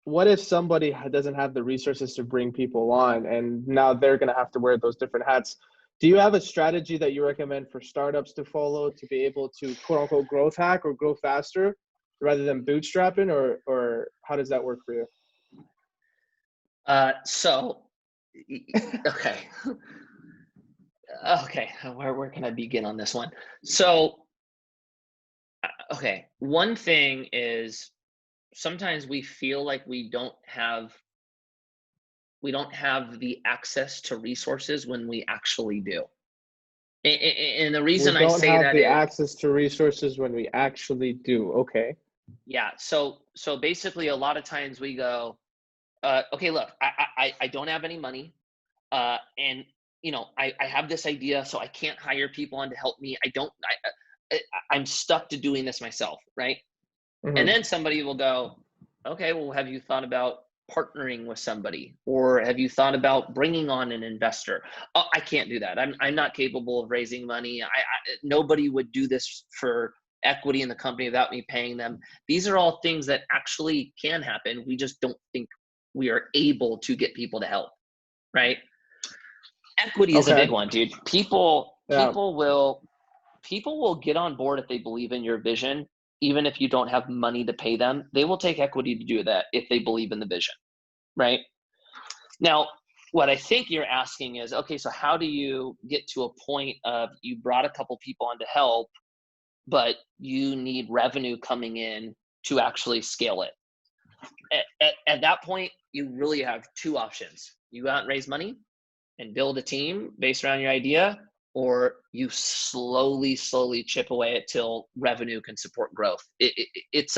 what if somebody doesn't have the resources to bring people on, and now they're going to have to wear those different hats? Do you have a strategy that you recommend for startups to follow to be able to quote unquote growth hack or grow faster rather than bootstrapping, or how does that work for you? So okay. Okay, where can I begin on this one? So okay, one thing is sometimes we feel like we don't have the access to resources when we actually do. And the We reason I don't say have that the is, access to resources when we actually do. Okay. yeah. So basically, a lot of times we go, okay, look, I don't have any money, and I have this idea, so I can't hire people on to help me. I'm stuck to doing this myself, right? And Hmm. then somebody will go, okay, well, have you thought about partnering with somebody, or have you thought about bringing on an investor? Oh, I can't do that. I'm not capable of raising money. Nobody would do this for equity in the company without me paying them. These are all things that actually can happen. We just don't think we are able to get people to help, right? Equity is a Okay. big one, dude. People Yeah. people will people will get on board if they believe in your vision, even if you don't have money to pay them. They will take equity to do that if they believe in the vision, right? Now, what I think you're asking is, okay, so how do you get to a point of you brought a couple people on to help, but you need revenue coming in to actually scale it? At that point, you really have two options. You go out and raise money and build a team based around your idea, or you slowly chip away at till revenue can support growth. It's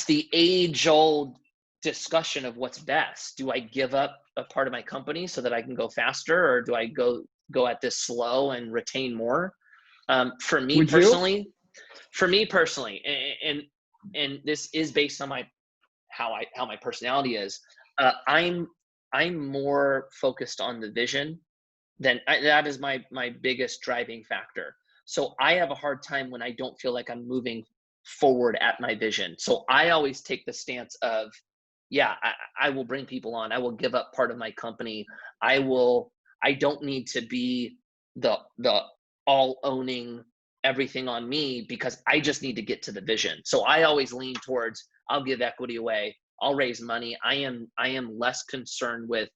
the age old discussion of what's best. Do I give up a part of my company so that I can go faster, or do I go at this slow and retain more? For me Would you? personally, and and this is based on how my personality is. I'm more focused on the vision that is my biggest driving factor. So I have a hard time when I don't feel like I'm moving forward at my vision. So I always take the stance of, yeah, I will bring people on. I will give up part of my company. I don't need to be the all owning everything on me, because I just need to get to the vision. So I always lean towards, I'll give equity away. I'll raise money. I am less concerned with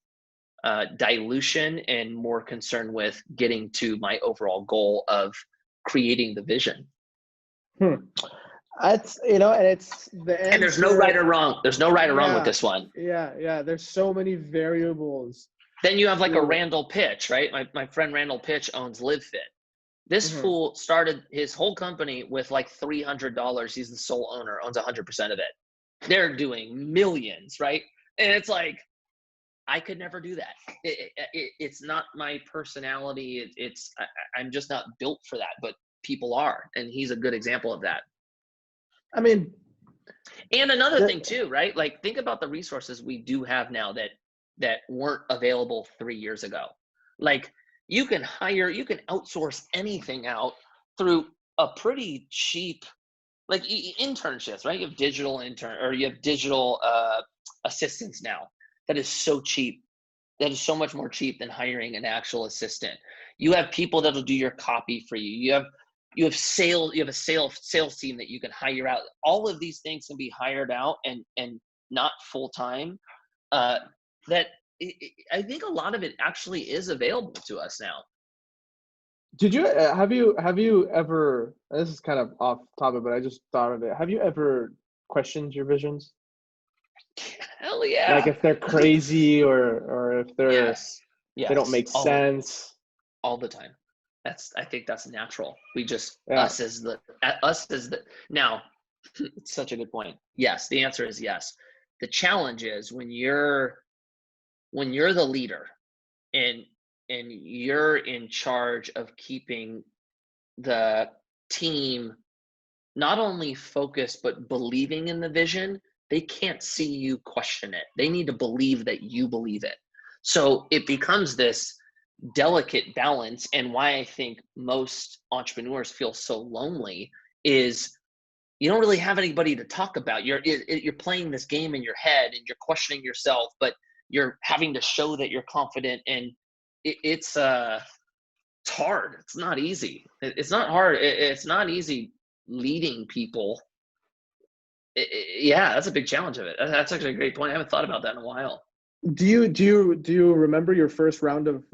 dilution and more concerned with getting to my overall goal of creating the vision. That's, and it's the answer. And there's no right or wrong. There's no right or wrong with this one. Yeah. There's so many variables. Then you have like a Randall Pitch, right? My friend Randall Pitch owns LiveFit. This fool started his whole company with like $300. He's the sole owner, owns 100% of it. They're doing millions, right? And it's like, I could never do that. It's not my personality. I'm just not built for that, but people are. And he's a good example of that. I mean, and another thing too, right? Like, think about the resources we do have now that weren't available 3 years ago. Like, you can outsource anything out through a pretty cheap, like internships, right? You have digital assistants now. That is so cheap. That is so much more cheap than hiring an actual assistant. You have people that'll do your copy for you. You have a sales team that you can hire out. All of these things can be hired out and not full time. I think a lot of it actually is available to us now. Did you have you ever? This is kind of off topic, but I just thought of it. Have you ever questioned your visions? Hell yeah! Like if they're crazy or if they're yes. they don't make sense. All the time. I think that's natural. We just Yeah. us as the now. It's such a good point. Yes, the answer is yes. The challenge is when you're the leader and you're in charge of keeping the team not only focused but believing in the vision. They can't see you question it. They need to believe that you believe it. So it becomes this delicate balance. And why I think most entrepreneurs feel so lonely is you don't really have anybody to talk about. You're playing this game in your head and you're questioning yourself, but you're having to show that you're confident. And it's hard. It's not easy. It's not hard. It's not easy leading people. Yeah, that's a big challenge of it. That's actually a great point. I haven't thought about that in a while. Do you remember your first round of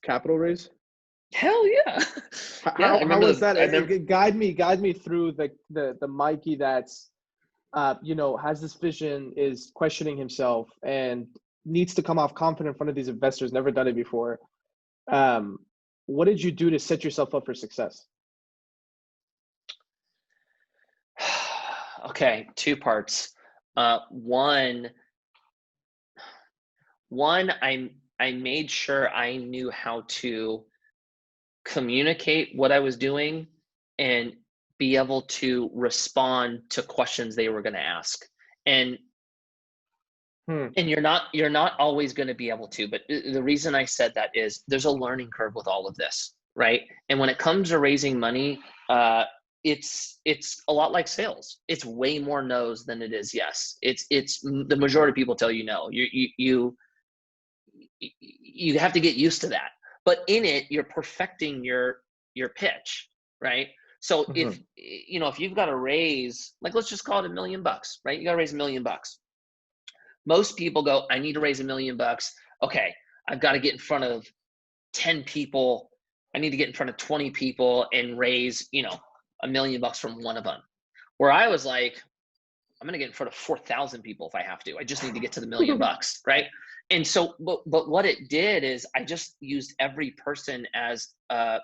capital raise? Hell yeah! How was that? Guide me through the Mikey that's has this vision, is questioning himself, and needs to come off confident in front of these investors. Never done it before. What did you do to set yourself up for success? Okay, two parts. One, I made sure I knew how to communicate what I was doing and be able to respond to questions they were going to ask. And you're not always going to be able to, but the reason I said that is there's a learning curve with all of this, right? And when it comes to raising money, it's a lot like sales. It's way more no's than it is yes. It's the majority of people tell you no. You have to get used to that. But in it, you're perfecting your pitch, right? So if you've got to raise, like, let's just call it $1 million, right? You got to raise $1 million. Most people go, I need to raise $1 million. Okay, I've got to get in front of 10 people. I need to get in front of 20 people and raise, $1 million from one of them. Where I was like, I'm going to get in front of 4,000 people if I have to. I just need to get to the $1 million, right? And so, but what it did is I just used every person as a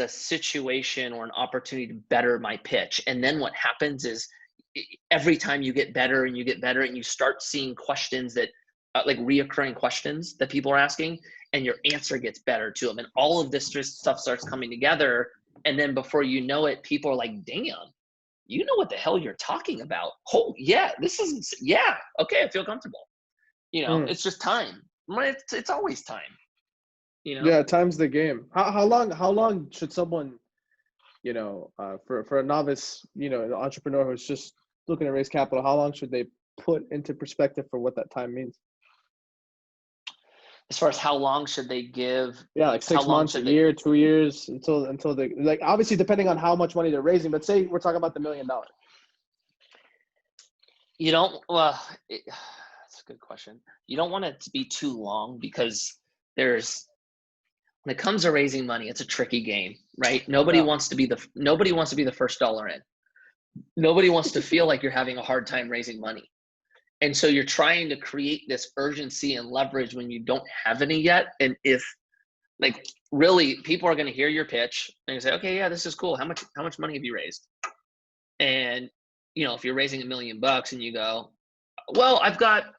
situation or an opportunity to better my pitch. And then what happens is every time you get better and you start seeing questions that like reoccurring questions that people are asking, and your answer gets better to them. And all of this stuff starts coming together. And then before you know it, people are like, damn, you know what the hell you're talking about. Oh yeah, this isn't, yeah. Okay. I feel comfortable. It's just time. It's always time, Yeah, time's the game. How long should someone, for a novice, an entrepreneur who's just looking to raise capital, how long should they put into perspective for what that time means? As far as how long should they give, Yeah, like how 6 long months, a should they, year, 2 years, until they, like, obviously depending on how much money they're raising, but say we're talking about the $1 million. you don't, well, that's a good question. You don't want it to be too long because when it comes to raising money, it's a tricky game, right? Nobody Yeah. wants to be the first dollar in. Nobody wants to feel like you're having a hard time raising money. And so you're trying to create this urgency and leverage when you don't have any yet. And if, like, really people are going to hear your pitch and say, okay, yeah, this is cool. How much money have you raised? And, if you're raising $1 million and you go, well, I've got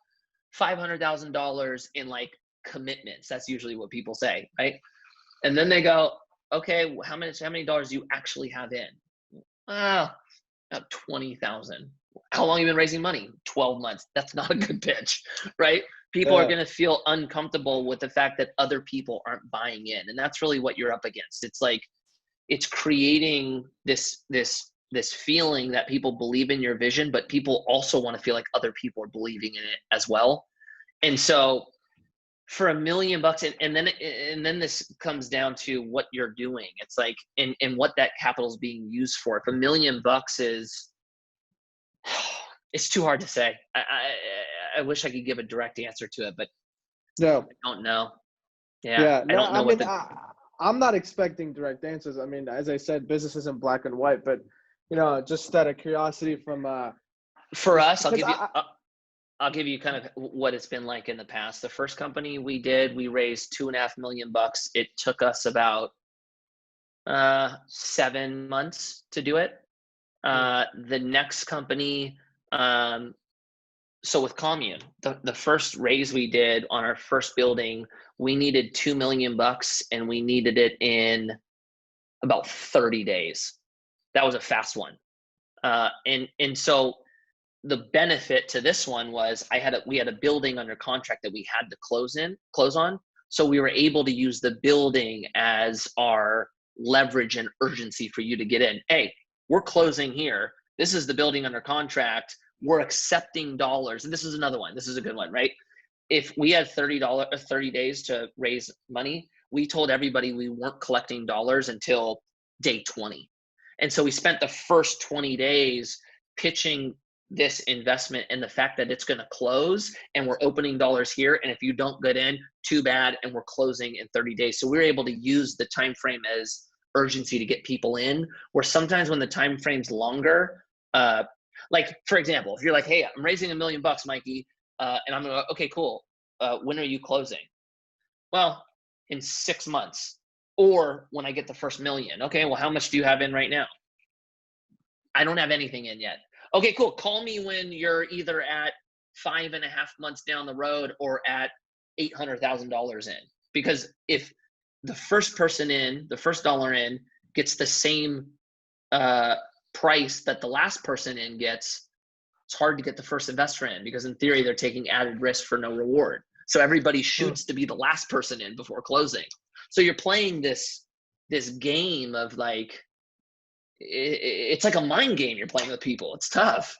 $500,000 in like commitments. That's usually what people say, right? And then they go, okay, how many dollars do you actually have in? About 20,000. How long have you been raising money? 12 months. That's not a good pitch, right? People are Yeah. going to feel uncomfortable with the fact that other people aren't buying in. And that's really what you're up against. It's like, it's creating this feeling that people believe in your vision, but people also want to feel like other people are believing in it as well. And so for $1 million, and then this comes down to what you're doing. It's like, and what that capital is being used for. If $1 million is, it's too hard to say. I wish I could give a direct answer to it, but Yeah. I don't know. Yeah, Yeah. I No, don't know I what mean, I'm not expecting direct answers. I mean, as I said, business isn't black and white, but just out of curiosity from for just us. because I'll give you kind of what it's been like in the past. The first company we did, we raised $2.5 million. It took us about 7 months to do it. The next company, so with Commune, the first raise we did on our first building, we needed $2 million and we needed it in about 30 days. That was a fast one. And so the benefit to this one was we had a building under contract that we had to close on. So we were able to use the building as our leverage and urgency for you to get in. Hey, we're closing here. This is the building under contract. We're accepting dollars. And this is another one. This is a good one, right? If we had $30 or 30 days to raise money, we told everybody we weren't collecting dollars until day 20. And so we spent the first 20 days pitching this investment and the fact that it's going to close and we're opening dollars here. And if you don't get in, too bad. And we're closing in 30 days. So we were able to use the time frame as urgency to get people in, where sometimes when the time frame's longer, like for example, if you're like, hey, I'm raising $1 million, Mikey, and I'm going, okay, cool. When are you closing? Well, in 6 months, or when I get the first $1 million. Okay, well, how much do you have in right now? I don't have anything in yet. Okay, cool. Call me when you're either at 5.5 months down the road or at $800,000 in. Because if the first person in, the first dollar in, gets the same price that the last person in gets, it's hard to get the first investor in because in theory they're taking added risk for no reward. So everybody shoots to be the last person in before closing. So you're playing this game of like, it's like a mind game you're playing with people. It's tough,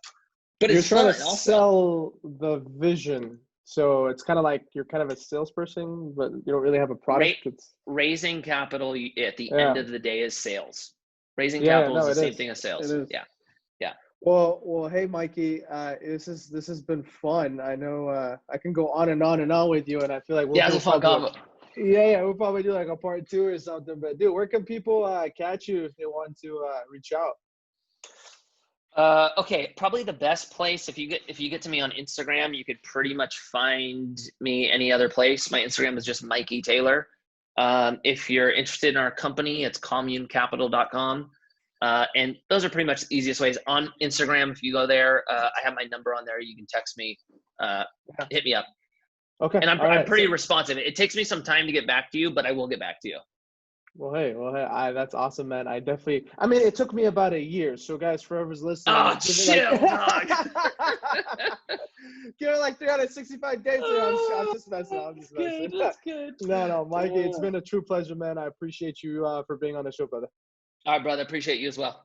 but you're it's trying fun to also. sell the vision. So it's kind of like you're kind of a salesperson, but you don't really have a product. Raising capital at the end of the day is sales. Raising Yeah, capital is no, the it same is. thing as It sales. is. Yeah. Yeah. Well, hey, Mikey, this has been fun. I know I can go on and on and on with you, and I feel like Yeah, it's a fun combo. We'll probably do like a part 2 or something. But dude, where can people catch you if they want to reach out? Okay, probably the best place if you get to me on Instagram, you could pretty much find me any other place. My Instagram is just Mikey Taylor. If you're interested in our company, it's communecapital.com. And those are pretty much the easiest ways. On Instagram, if you go there, I have my number on there. You can text me, hit me up. Okay. And I'm pretty responsive. It takes me some time to get back to you, but I will get back to you. Well, hey, that's awesome, man. I mean, it took me about a year. So, guys, for whoever's listening, Oh, chill, dog. give it like 365 days. I'm just messing. I'm just messing. That's good. No, Mikey, it's been a true pleasure, man. I appreciate you for being on the show, brother. All right, brother. Appreciate you as well.